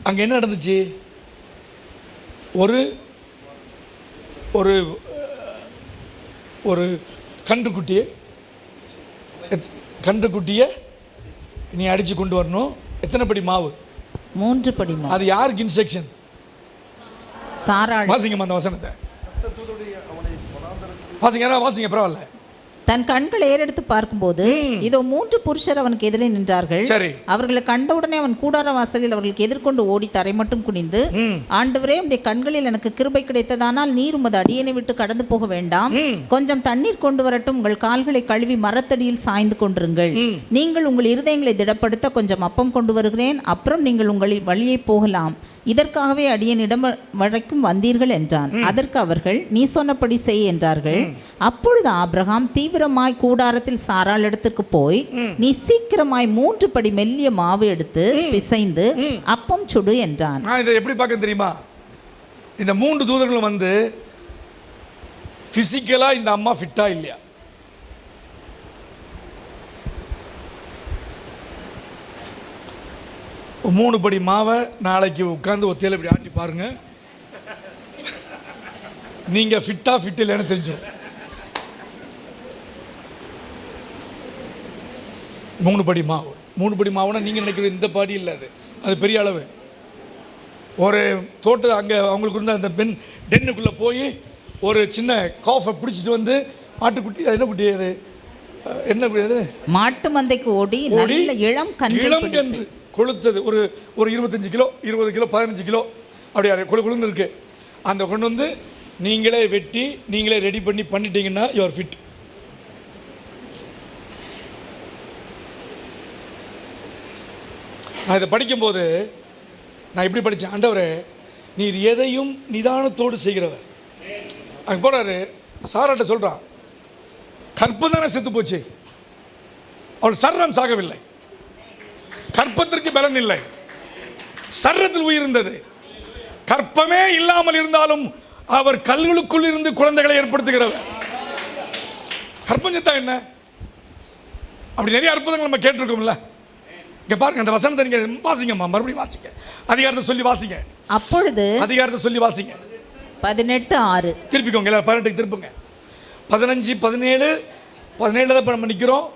[SPEAKER 1] அங்கே என்ன நடந்துச்சு? ஒரு ஒரு ஒரு கன்றுக்குட்டியை நீ அடித்து கொண்டு வரணும். எத்தனை படி மாவு?
[SPEAKER 2] 3 படி மாவு.
[SPEAKER 1] அது யாருக்கு இன்ஸ்ட்ரக்ஷன்?
[SPEAKER 2] சாராள்.
[SPEAKER 1] வாசிங்கம்மா அந்த வசனத்தை. வாசிங்க பரவாயில்ல.
[SPEAKER 2] தன் கண்களை ஏறெடுத்து பார்க்கும்போது இதோ 3 புருஷர் அவனுக்கு எதிரே நின்றார்கள். அவர்களை கண்டவுடனே அவன் கூடார வாசலில் அவர்களுக்கு எதிர்கொண்டு ஓடி தரை மட்டும் குனிந்து, ஆண்டவரே, உம்முடைய கண்களில் எனக்கு கிருபை கிடைத்ததானால் நீர் உமது அடியனை விட்டு கடந்து போக வேண்டாம். கொஞ்சம் தண்ணீர் கொண்டு வரட்டும். உங்கள் கால்களை கழுவி மரத்தடியில் சாய்ந்து கொண்டிருங்கள். நீங்கள் உங்கள் இருதயங்களை திடப்படுத்த கொஞ்சம் அப்பம் கொண்டு வருகிறேன். அப்புறம் நீங்கள் உங்கள் வழியை போகலாம். இதற்காகவே அடியனிடம் வரைக்கும் வந்தீர்கள் என்றான். அதற்கு அவர்கள், நீ சொன்னபடி செய் என்றார்கள். அப்பொழுது ஆபிரகாம் தீவிரமாய் கூடாரத்தில் சாராள் இடத்துக்கு போய், நீ சீக்கிரமாய் 3 படி மெல்லிய மாவு எடுத்து பிசைந்து அப்பம் சுடு என்றான்.
[SPEAKER 1] இதை எப்படி பார்க்க தெரியுமா? இந்த 3 தூதர்களும் வந்து பிசிக்கலா இந்த அம்மா ஃபிட்டா இல்லையா? மூணு படி மாவை நாளைக்கு உட்காந்து ஒத்தையில் இப்படி ஆட்டி பாருங்க, நீங்க ஃபிட்டா ஃபிட் இல்லைன்னு தெரிஞ்சிடும். 3 படி மாவு. 3 படி மாவுனா நீங்கள் நினைக்கிற இந்த பாடி இல்லை, அது பெரிய அளவு. ஒரு தோட்டம் அங்கே அவங்களுக்கு இருந்த அந்த டென்னுக்குள்ளே போய் ஒரு சின்ன காஃபை பிடிச்சிட்டு வந்து ஆட்டுக்குட்டி, அது என்ன குட்டி, அது என்ன குட்டி, அது
[SPEAKER 2] மாட்டு மந்தைக்கு ஓடி இளம் கன்று
[SPEAKER 1] கொளுத்தது. ஒரு 25 கிலோ 20 கிலோ 15 கிலோ அப்படியே கொழுந்து இருக்கு. அந்த கொண்டு வந்து நீங்களே வெட்டி நீங்களே ரெடி பண்ணிட்டீங்கன்னா யூ ஆர் ஃபிட். நான் இதை படிக்கும்போது நான் எப்படி படித்தேன், ஆண்டவரே நீர் எதையும் நிதானத்தோடு செய்கிறவர். அங்கே போகிறாரு, சாராட்ட சொல்கிறான், கற்பந்தானே செத்து போச்சு, அவள் சர்ரம் சாகவில்லை, கற்பத்திற்கு பலன் இல்லை, சர்ரத்தில் உயிர் இருந்தது. கற்பமே இல்லாமல் இருந்தாலும் அவர் கல்களுக்குள் இருந்து குழந்தைகளை ஏற்படுத்துகிறவர். கற்பம் செத்தா என்ன? அப்படி நிறைய அற்புதங்கள் நம்ம கேட்டிருக்கோம்ல. இங்க பாருங்க, அந்த வசனத்தை நீங்க வாசிங்கம்மா, மறுபடியும் வாசிங்க, அதிகாரத்தை சொல்லி வாசிங்க.
[SPEAKER 2] அப்பொழுது
[SPEAKER 1] அதிகாரத்தை சொல்லி வாசிங்க.
[SPEAKER 2] 18:6
[SPEAKER 1] திருப்பிக்கோங்க, எல்லாரும் 18க்கு திருப்புங்க. 15 17 17 தான் நம்ம நிற்கிறோம்,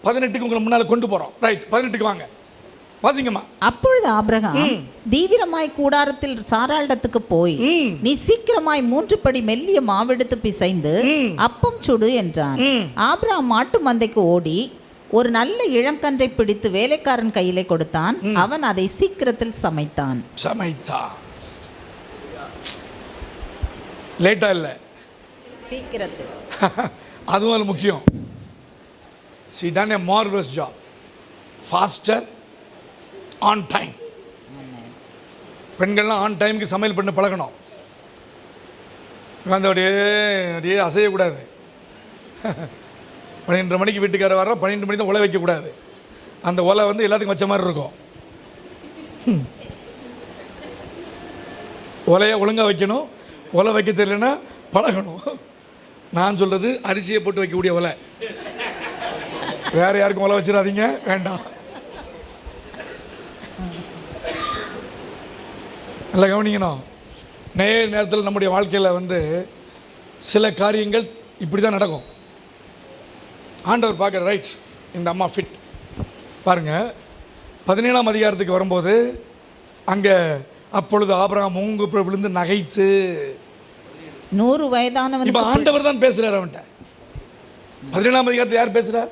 [SPEAKER 1] 18க்கு உங்களை முன்னால் கொண்டு போகிறோம். ரைட், 18க்கு வாங்க, வாசிங்கம்மா.
[SPEAKER 2] அப்பொழுது ஆபிரகாம் தீவிரமாய் கூடாரத்தில் சாராளிடத்துக்கு போய், நீ சீக்கிரமாய் 3 படி மெல்லிய மாவெடுத்து பிசைந்து அப்பம் சுடு என்றான். ஆபிரகாம் மாட்டு மந்தைக்கு ஓடி ஒரு நல்ல இளங்கன்றை பிடித்து வேலைக்காரன் கையிலே கொடுத்தான். அவன் அதை சீக்கிரத்தில் சமைத்தான்.
[SPEAKER 1] லேட்டா இல்லை,
[SPEAKER 2] சீக்கிரத்தில்.
[SPEAKER 1] அதுவும் முக்கியம். She done a marvelous job. Faster, on time. பெண்கள்லாம் ஆன் டைமுக்கு சமையல் பண்ண பழகணும். அந்த அப்படியே அசையக்கூடாது. 12 மணிக்கு வீட்டுக்கார வர்றோம், 12 மணி தான் உலை வைக்கக்கூடாது. அந்த ஒலை வந்து எல்லாத்துக்கும் வச்ச மாதிரி இருக்கும். ஒலையை ஒழுங்காக வைக்கணும். ஒலை வைக்க தெரியலன்னா பழகணும். நான் சொல்கிறது அரிசியை போட்டு வைக்கக்கூடிய ஒலை, வேறு யாருக்கும் ஒலை வச்சிடாதீங்க, வேண்டாம். நல்லா கவனிக்கணும். நேரத்தில் நம்முடைய வாழ்க்கையில் வந்து சில காரியங்கள் இப்படி தான் நடக்கும். ஆண்டவர் பார்க்குற ரைட், இந்த அம்மா ஃபிட். பாருங்கள் 17ஆம் அதிகாரத்துக்கு வரும்போது அங்கே அப்பொழுது ஆபிரகாம் மூங்கு விழுந்து நகைத்து
[SPEAKER 2] 100 வயதானவன்.
[SPEAKER 1] இப்போ ஆண்டவர் தான் பேசுகிறார் அவன்கிட்ட. 17ஆம் அதிகாரத்தில் யார் பேசுகிறார்?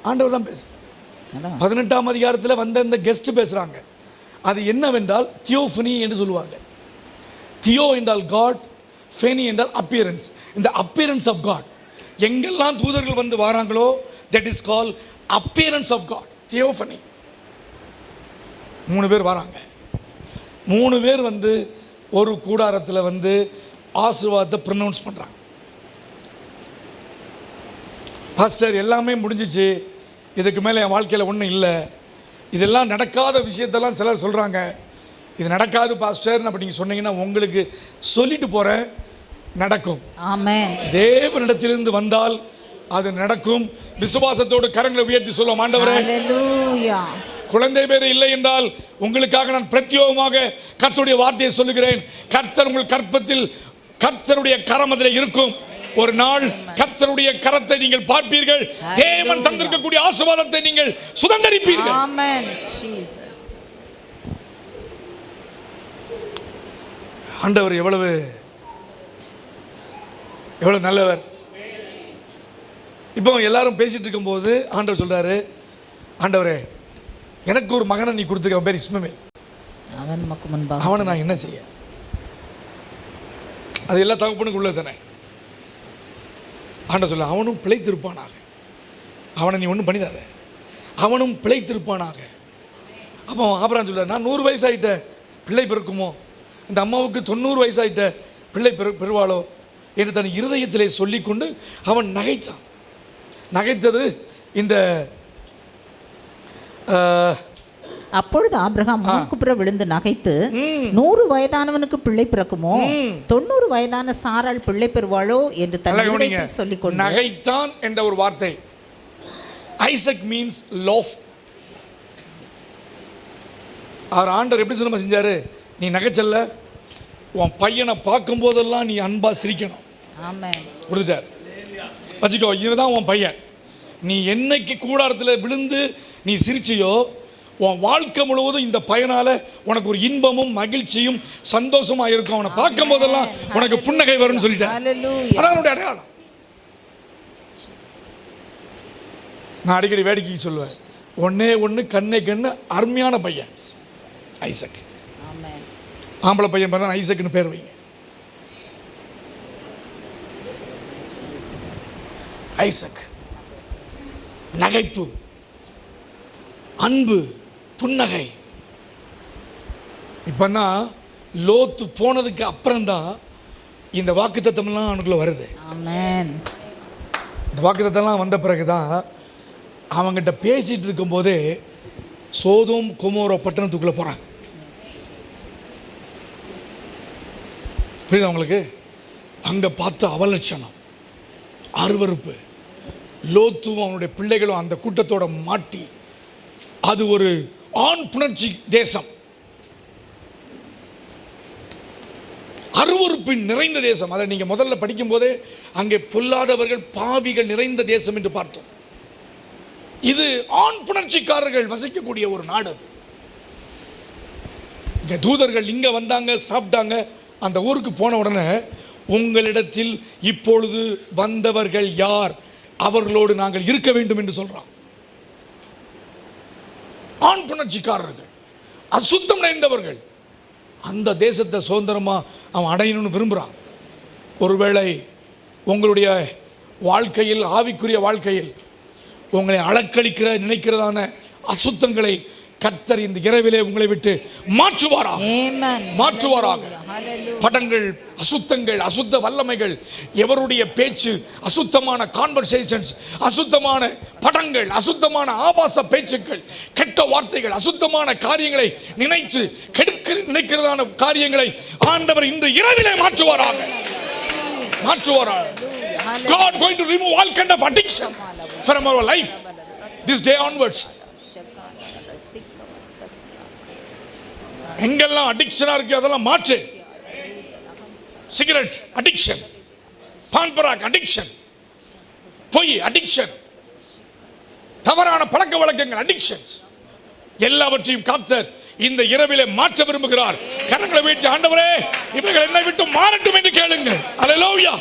[SPEAKER 1] ஆண்டவர் தான் பேசுகிறார். 18ஆம் அதிகாரத்தில் வந்த இந்த கெஸ்ட் பேசுகிறாங்க. அது என்னவென்றால் தியோஃபனி என்று சொல்லுவாங்க. தியோ என்றால் காட், ஃபெனி என்றால் அப்பியரன்ஸ். இந்த அப்பியரன்ஸ் ஆஃப் காட், எங்கெல்லாம் தூதர்கள் வந்து வராங்களோ that is call appearance of God, theophany. 3 பேர் வராங்க. 3 பேர் வந்து ஒரு கூடாரத்தில் வந்து ஆசீர்வாதத்தை ப்ரொனவுன்ஸ் பண்ணுறாங்க. பாஸ்டர் எல்லாமே முடிஞ்சிச்சு, இதுக்கு மேலே என் வாழ்க்கையில் ஒன்றும் இல்லை, இதெல்லாம் நடக்காத விஷயத்தெல்லாம் சிலர் சொல்கிறாங்க. இது நடக்காது பாஸ்டர் அப்படி நீங்கள் சொன்னீங்கன்னா உங்களுக்கு சொல்லிட்டு போகிறேன், நடக்கும்.
[SPEAKER 2] ஆமென்.
[SPEAKER 1] தேவனிடத்திலிருந்து வந்தால் அது நடக்கும். விசுவாசத்தோடு கரங்களை உயர்த்தி சொல்லுவோம், ஆண்டவரே
[SPEAKER 2] ஹல்லேலூயா.
[SPEAKER 1] குழந்தை பேர் இல்லை என்றால் உங்களுக்காக நான் பிரத்யேகமாக கர்த்தருடைய வார்த்தையை சொல்லுகிறேன். கர்த்தர் உங்கள் கற்பத்தில் கர்த்தருடைய கரம் அதில் இருக்கும். ஒரு நாள் கர்த்தருடைய கரத்தை நீங்கள் பார்ப்பீர்கள். தேவன் தந்திருக்கக்கூடிய ஆசீர்வாதத்தை நீங்கள் சுதந்தரிப்பீர்கள்.
[SPEAKER 2] ஆமென். ஜீசஸ்.
[SPEAKER 1] ஆண்டவர் எவ்வளவு நல்லவர். இப்போ எல்லாரும் பேசிட்டு இருக்கும்போது ஆண்டவர் சொல்றாரு, ஆண்டவரே எனக்கு ஒரு மகனை நீ கொடுத்துருக்க, அவன் பேர் இஸ்மவேல்.
[SPEAKER 2] அவன் நமக்கு முன்பாக
[SPEAKER 1] அவனை நான் என்ன செய்ய? அது எல்லா தகப்பனுக்கு உள்ளது தானே. ஆண்டவர் சொல்ல, அவனும் பிழைத்திருப்பானாக. அவனை நீ ஒன்றும் பண்ணிடாத, அவனும் பிழைத்திருப்பானாக. அப்போ ஆபிரகாம் சொல்றார், நான் 100 வயசாயிட்ட பிள்ளை பிறக்குமோ, இந்த அம்மாவுக்கு 90 வயசாயிட்ட பிள்ளை பெறுவாளோ என்று தன் இருதயத்திலே சொல்லிக்கொண்டு அவன் நகைத்தான். நகைத்தது இந்த
[SPEAKER 2] அப்பொழுது ஆபிரகாம் முகங்குப்புற விழுந்து நகைத்து, 100 வயதானவனுக்கு பிள்ளை பிறக்குமோ, 90 வயதான சாராள் பிள்ளை பெறுவாளோ என்று தன் இருதயத்தில் சொல்லிக்கொண்டு
[SPEAKER 1] நகைத்தான் என்ற ஒரு வார்த்தை. Isaac means loaf. அவர் ஆண்டவர் எப்படி சொல்ல செஞ்சாரு, நீ நகைச்சல்ல, உன் பையனை பார்க்கும் போதெல்லாம் நீ அன்பா சிரிக்கணும்.
[SPEAKER 2] ஆமென்.
[SPEAKER 1] கொடுத்துட்டார். வச்சுக்கோ, இதுதான் உன் பையன். நீ என்னைக்கு கூடாரத்தில் விழுந்து நீ சிரிச்சியோ, உன் வாழ்க்கை முழுவதும் இந்த பையனால உனக்கு ஒரு இன்பமும் மகிழ்ச்சியும் சந்தோஷமா இருக்கும். அவனை பார்க்கும் போதெல்லாம் உனக்கு புன்னகை வரும்னு சொல்லிட்டேன். அதான் என்னுடைய அடையாளம். நான் அடிக்கடி வேடிக்கைக்கு சொல்லுவேன், ஒண்ணு கண்ணே கண்ணு அருமையான பையன் ஐசக். ஆம்பளை பையன் பார்த்தா ஐசக்னு பேர் வைங்க. ஐசக் நகைப்பு, அன்பு, புன்னகை. இப்பதான் லோத்து போனதுக்கு அப்புறம்தான் இந்த வாக்குத்தத்தம்லாம் அவனுக்குள்ள வருது.
[SPEAKER 2] ஆமென்.
[SPEAKER 1] இந்த வாக்குத்தத்தம்லாம் வந்த பிறகுதான் அவங்ககிட்ட பேசிட்டு இருக்கும் போதே சோதோம் கொமோரோ பட்டணத்துக்குள்ள போறாங்க. புரியுதா உங்களுக்கு? அங்க பார்த்து அவலட்சணம், அருவருப்பு. லோத்துவும் அவனுடைய பிள்ளைகளும் அந்த கூட்டத்தோட மாட்டி, அது ஒரு ஆண் புணர்ச்சி தேசம், அருவருப்பின் நிறைந்த தேசம். அதை நீங்க முதல்ல படிக்கும் போதே அங்கே பொல்லாதவர்கள் பாவிகள் நிறைந்த தேசம் என்று பார்த்தோம். இது ஆண் புணர்ச்சிக்காரர்கள் வசிக்கக்கூடிய ஒரு நாடு. இங்க தூதர்கள் இங்க வந்தாங்க, சாப்பிட்டாங்க. அந்த ஊருக்கு போன உடனே உங்களிடத்தில் இப்பொழுது வந்தவர்கள் யார், அவர்களோடு நாங்கள் இருக்க வேண்டும் என்று சொல்றான். ஆண் புணர்ச்சிக்காரர்கள், அசுத்தம் நிறைந்தவர்கள். அந்த தேசத்தை சுதந்திரமா அவன் அடையணும்னு விரும்புகிறான். ஒருவேளை உங்களுடைய வாழ்க்கையில், ஆவிக்குரிய வாழ்க்கையில் உங்களை அளக்களிக்கிற நினைக்கிறதான அசுத்தங்களை கர்த்தர் இந்த இரவிலே உங்களை விட்டு மாற்றுவாராக. படங்கள், அசுத்தங்கள், அசுத்த வல்லமைகள், எவருடைய பேச்சு, அசுத்தமான கான்வர்சேஷன்ஸ், அசுத்தமான படங்கள், அசுத்தமான ஆபாச பேச்சுக்கள், கெட்ட வார்த்தைகள், அசுத்தமான காரியங்களை நினைத்து நினைக்கிறதான காரியங்களை ஆண்டவர் இன்று இரவிலே மாற்றுவாராக. God going to remove all kind of addiction from our life this day onwards. எங்கெல்லாம் அடிக்ஷனா இருக்கு அதெல்லாம் மாற்று. சிகரெட் அடிக்ஷன், பான்பராக் அடிக்ஷன், பொய் அடிக்ஷன், தவறான பழக்க வழக்கங்கள், அடிக்ஷன்ஸ் எல்லாவற்றையும் கர்த்தர் இந்த இரவிலே மாற்ற விரும்புகிறார். கரங்களை வீட்டு ஆண்டவரே இவைகள் என்னை விட்டு மாறட்டும் என்று கேளுங்கள். அல்லேலூயா.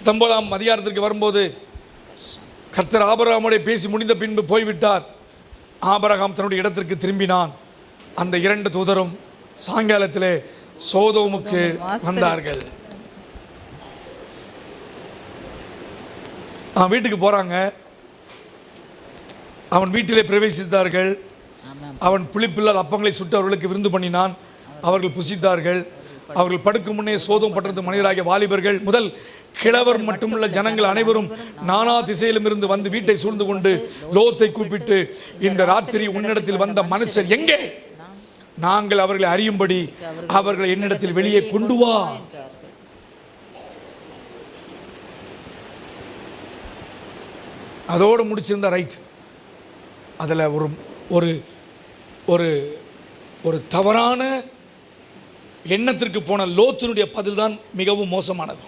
[SPEAKER 1] 19ஆம் அதிகாரத்திற்கு வரும்போது கர்த்தர் ஆபிரகாமோடு பேசி முடிந்த பின்பு போய்விட்டார். ஆபிரகாம் தன்னுடைய இடத்திற்கு திரும்பினான். அந்த 2 தூதரும் சாயங்காலத்திலே சோதோமுக்கு வந்தார்கள். வீட்டுக்கு போறாங்க. அவன் வீட்டிலே பிரவேசித்தார்கள். அவன் புளிப்பில்லாத அப்பங்களை சுட்டு அவர்களுக்கு விருந்து பண்ணினான். அவர்கள் புசித்தார்கள். அவர்கள் படுக்கும் முன்னே சோதோம் பட்டணத்து மனிதராகிய வாலிபர்கள் முதல் கிழவர் மட்டுமுள்ள ஜனங்கள் அனைவரும் நானா திசையிலும் இருந்து வந்து வீட்டை சூழ்ந்து கொண்டு லோத்தை கூப்பிட்டு, இந்த ராத்திரி உன்னிடத்தில் வந்த மனுஷர் எங்கே? நாங்கள் அவர்களை அறியும்படி அவர்களை என்னிடத்தில் வெளியே கொண்டு வா. அதோடு முடிச்சிருந்த ரைட். அதில் ஒரு ஒரு ஒரு ஒரு தவறான எண்ணத்திற்கு போன லோத்தினுடைய பதில் தான் மிகவும் மோசமானது.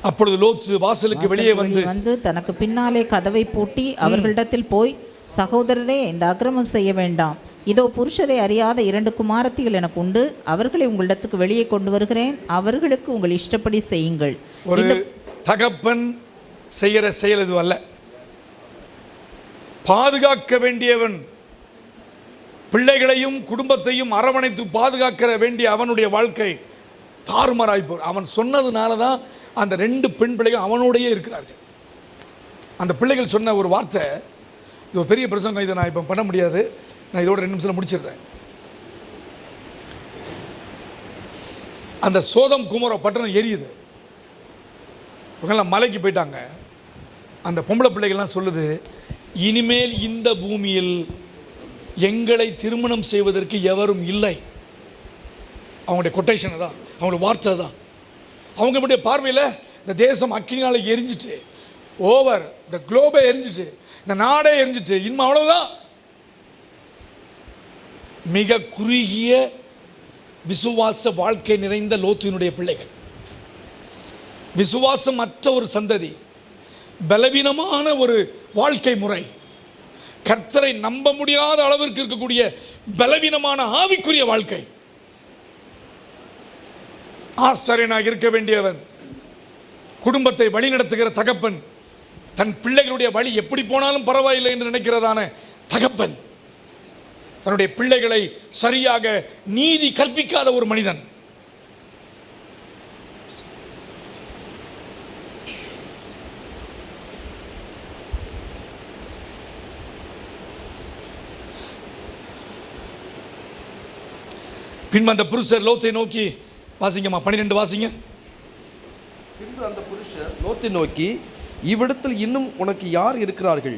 [SPEAKER 1] அப்பொழுது லோத்து வாசலுக்கு வெளியே வந்து
[SPEAKER 2] தனக்கு பின்னாலே கதவை பூட்டி அவர்களிடத்தில் போய், சகோதரரே, இந்த அக்கிரமம் செய்ய வேண்டாம். இதோ புருஷரை அறியாத 2 குமாரத்திகள் எனக்கு உண்டு. அவர்களை உங்களிடத்துக்கு வெளியே கொண்டு வருகிறேன். அவர்களுக்கு உங்கள் இஷ்டப்படி செய்யுங்கள்.
[SPEAKER 1] ஒரு தகப்பன் செய்கிற செயல் இது அல்ல. பாதுகாக்க வேண்டியவன் பிள்ளைகளையும் குடும்பத்தையும் அரவணைத்து பாதுகாக்க வேண்டிய அவனுடைய வாழ்க்கை தாறுமாறாய் போய், அவன் சொன்னதுனால தான் அந்த 2 பெண் பிள்ளைகள் அவனோடையே இருக்கிறார்கள். அந்த பிள்ளைகள் சொன்ன ஒரு வார்த்தை, இது ஒரு பெரிய பிரசங்கம், இதை நான் இப்போ பண்ண முடியாது, நான் இதோட 2 நிமிஷத்தில் முடிச்சிடுறேன். அந்த சோதம் குமர பட்டணம் எரியுது. இவங்கெல்லாம் மலைக்கு போயிட்டாங்க. அந்த பொம்பளை பிள்ளைகள்லாம் சொல்லுது, இனிமேல் இந்த பூமியில் எங்களை திருமணம் செய்வதற்கு எவரும் இல்லை. அவங்களுடைய கொட்டேஷன் தான், அவங்களுடைய வார்த்தை தான். அவங்களுடைய பார்வையில் இந்த தேசம் அக்கினியால எரிஞ்சிட்டு, ஓவர், இந்த குளோபே எரிஞ்சிட்டு, இந்த நாடே எரிஞ்சிட்டு, இன்னும் அவ்வளவுதான். மிக குறுகிய விசுவாச வாழ்க்கை நிறைந்த லோத்தினுடைய பிள்ளைகள், விசுவாசம் அற்ற ஒரு சந்ததி, பலவீனமான ஒரு வாழ்க்கை முறை, கர்த்தரை நம்ப முடியாத அளவிற்கு இருக்கக்கூடிய பலவீனமான ஆவிக்குரிய வாழ்க்கை. ஆசாரியனாக இருக்க வேண்டியவன், குடும்பத்தை வழிநடத்துகிற தகப்பன், தன் பிள்ளைகளுடைய வழி எப்படி போனாலும் பரவாயில்லை என்று நினைக்கிறதான தகப்பன், தன்னுடைய பிள்ளைகளை சரியாக நீதி கற்பிக்காத ஒரு மனிதன். பின்பு அந்த புருஷர் லோத்தை நோக்கி, வாசிங்கம்மா 12 வாசிங்க.
[SPEAKER 3] பின்பு அந்த புருஷர் லோத்தை நோக்கி, இவ்விடத்தில் இன்னும் உனக்கு யார் இருக்கிறார்கள்?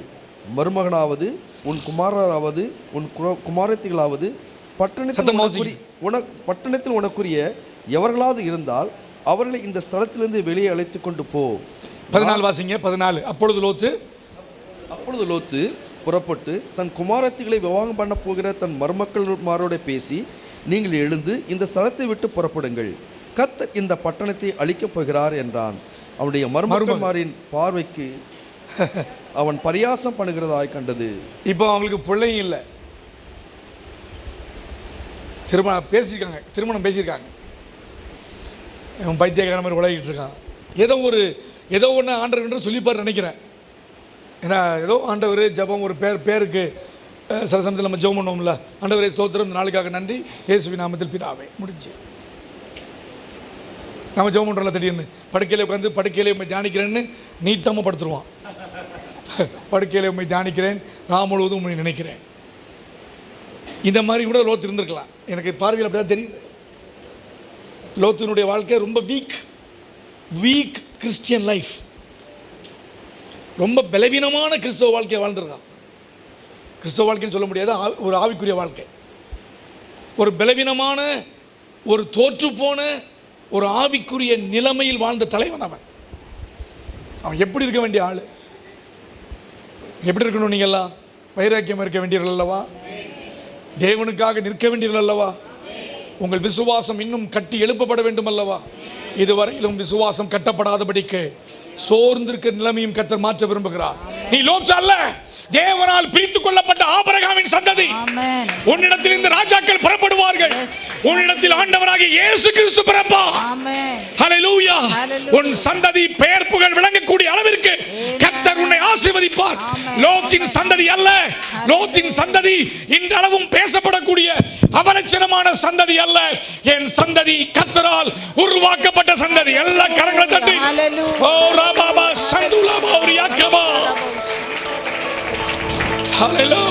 [SPEAKER 3] மருமகனாவது, உன் குமாரராவது, உன் குமாரத்திகளாவது பட்டணத்தில் உனக்குரிய எவர்களாவது இருந்தால் அவர்களை இந்த ஸ்தலத்திலிருந்து வெளியே அழைத்து கொண்டு போ.
[SPEAKER 1] 14 வாசிங்க. 14. அப்பொழுது லோத்து புறப்பட்டு தன் குமாரத்திகளை விவாகம் பண்ண போகிற தன் மருமக்களுமாரோட பேசி, நீங்கள் எழுந்து இந்த ஸ்தலத்தை விட்டு புறப்படுங்கள், கர்த்தர் இந்த பட்டணத்தை அழிக்கப் போகிறார் என்றான். அவனுடைய மருமகன்மாரின் பார்வைக்கு அவன் பரியாசம் பண்ணுகிறதாய் கண்டது. இப்போ அவங்களுக்கு பிள்ளையும் இல்லை, திருமணம் பேசியிருக்காங்க. இவன் பைத்தியக்கார மாதிரி உலகிட்டு இருக்கான். ஏதோ ஒன்று ஆண்டவர் என்று சொல்லிப்பார் நினைக்கிறேன். ஏன்னா ஏதோ ஆண்டவர் ஜபம் ஒரு பேருக்கு சில சமயத்தில் நம்ம ஜெபம் பண்ணுவோம்ல, ஆண்டவரே ஸ்தோத்திரம், நாளுக்காக நன்றி, இயேசுவின் நாமத்தில் பிதாவே, முடிஞ்சு. நம்ம ஜெபம் பண்ணுறோம்ல, திடீர்னு படுக்கையில் உட்காந்து படுக்கையிலே உண்மை தியானிக்கிறேன்னு நீட்டமாக படுத்துருவான். படுக்கையில் உண்மை தியானிக்கிறேன், நான் முழுவதும் உண்மை நினைக்கிறேன். இந்த மாதிரி கூட லோத்து இருந்திருக்கலாம். எனக்கு பார்வையில் அப்படி தான் தெரியுது. லோத்தினுடைய வாழ்க்கை ரொம்ப வீக் கிறிஸ்டியன் லைஃப், ரொம்ப பலவீனமான கிறிஸ்தவ வாழ்க்கையை வாழ்ந்துருக்கான். கிறிஸ்தவ வாழ்க்கைன்னு சொல்ல முடியாது, ஒரு ஆவிக்குரிய வாழ்க்கை. ஒரு பலவீனமான, ஒரு தோற்றுப்போன, ஒரு ஆவிக்குரிய நிலைமையில் வாழ்ந்த தலைவன் அவன். எப்படி இருக்க வேண்டிய ஆள்? எப்படி இருக்கணும்? நீங்கள்லாம் வைராக்கியம் இருக்க வேண்டியவர்கள் அல்லவா? தேவனுக்காக நிற்க வேண்டியவர்கள் அல்லவா? உங்கள் விசுவாசம் இன்னும் கட்டி எழுப்பப்பட வேண்டும் அல்லவா? இதுவரையிலும் விசுவாசம் கட்டப்படாதபடிக்கு சோர்ந்திருக்கிற நிலைமையும் கர்த்தர் மாற்ற விரும்புகிறார். நீ லோத் அல்ல, தேவனால் பிரித்துக் கொள்ளப்பட்ட ஆபிரகாமின் சந்ததி.
[SPEAKER 2] ஆமென்.
[SPEAKER 1] உன்னிடத்தில் இந்த ராஜாக்கள் புறப்படுவார்கள்.
[SPEAKER 2] Yes.
[SPEAKER 1] உன்னிடத்தில் ஆண்டவராகிய இயேசு கிறிஸ்து பிறப்பார்.
[SPEAKER 2] ஆமென்.
[SPEAKER 1] ஹல்லேலூயா.
[SPEAKER 2] Hallelujah.
[SPEAKER 1] உன் சந்ததி பெயர் புகழ் விளங்கக்கூடிய அளவிற்கு கர்த்தர் உன்னை ஆசீர்வதிப்பார். லோத்தின் சந்ததி அல்ல, லோத்தின் சந்ததி இன்றளவும் பேசப்படக்கூடிய அவலட்சணமான சந்ததி அல்ல. என் சந்ததி கர்த்தரால் உருவாக்கப்பட்ட சந்ததி. எல்லா கரங்களை தட்டி
[SPEAKER 2] Hallelujah.
[SPEAKER 1] ஓ ராபாபா சந்துலாபா ஒரு யாக்கபா. Hallelujah.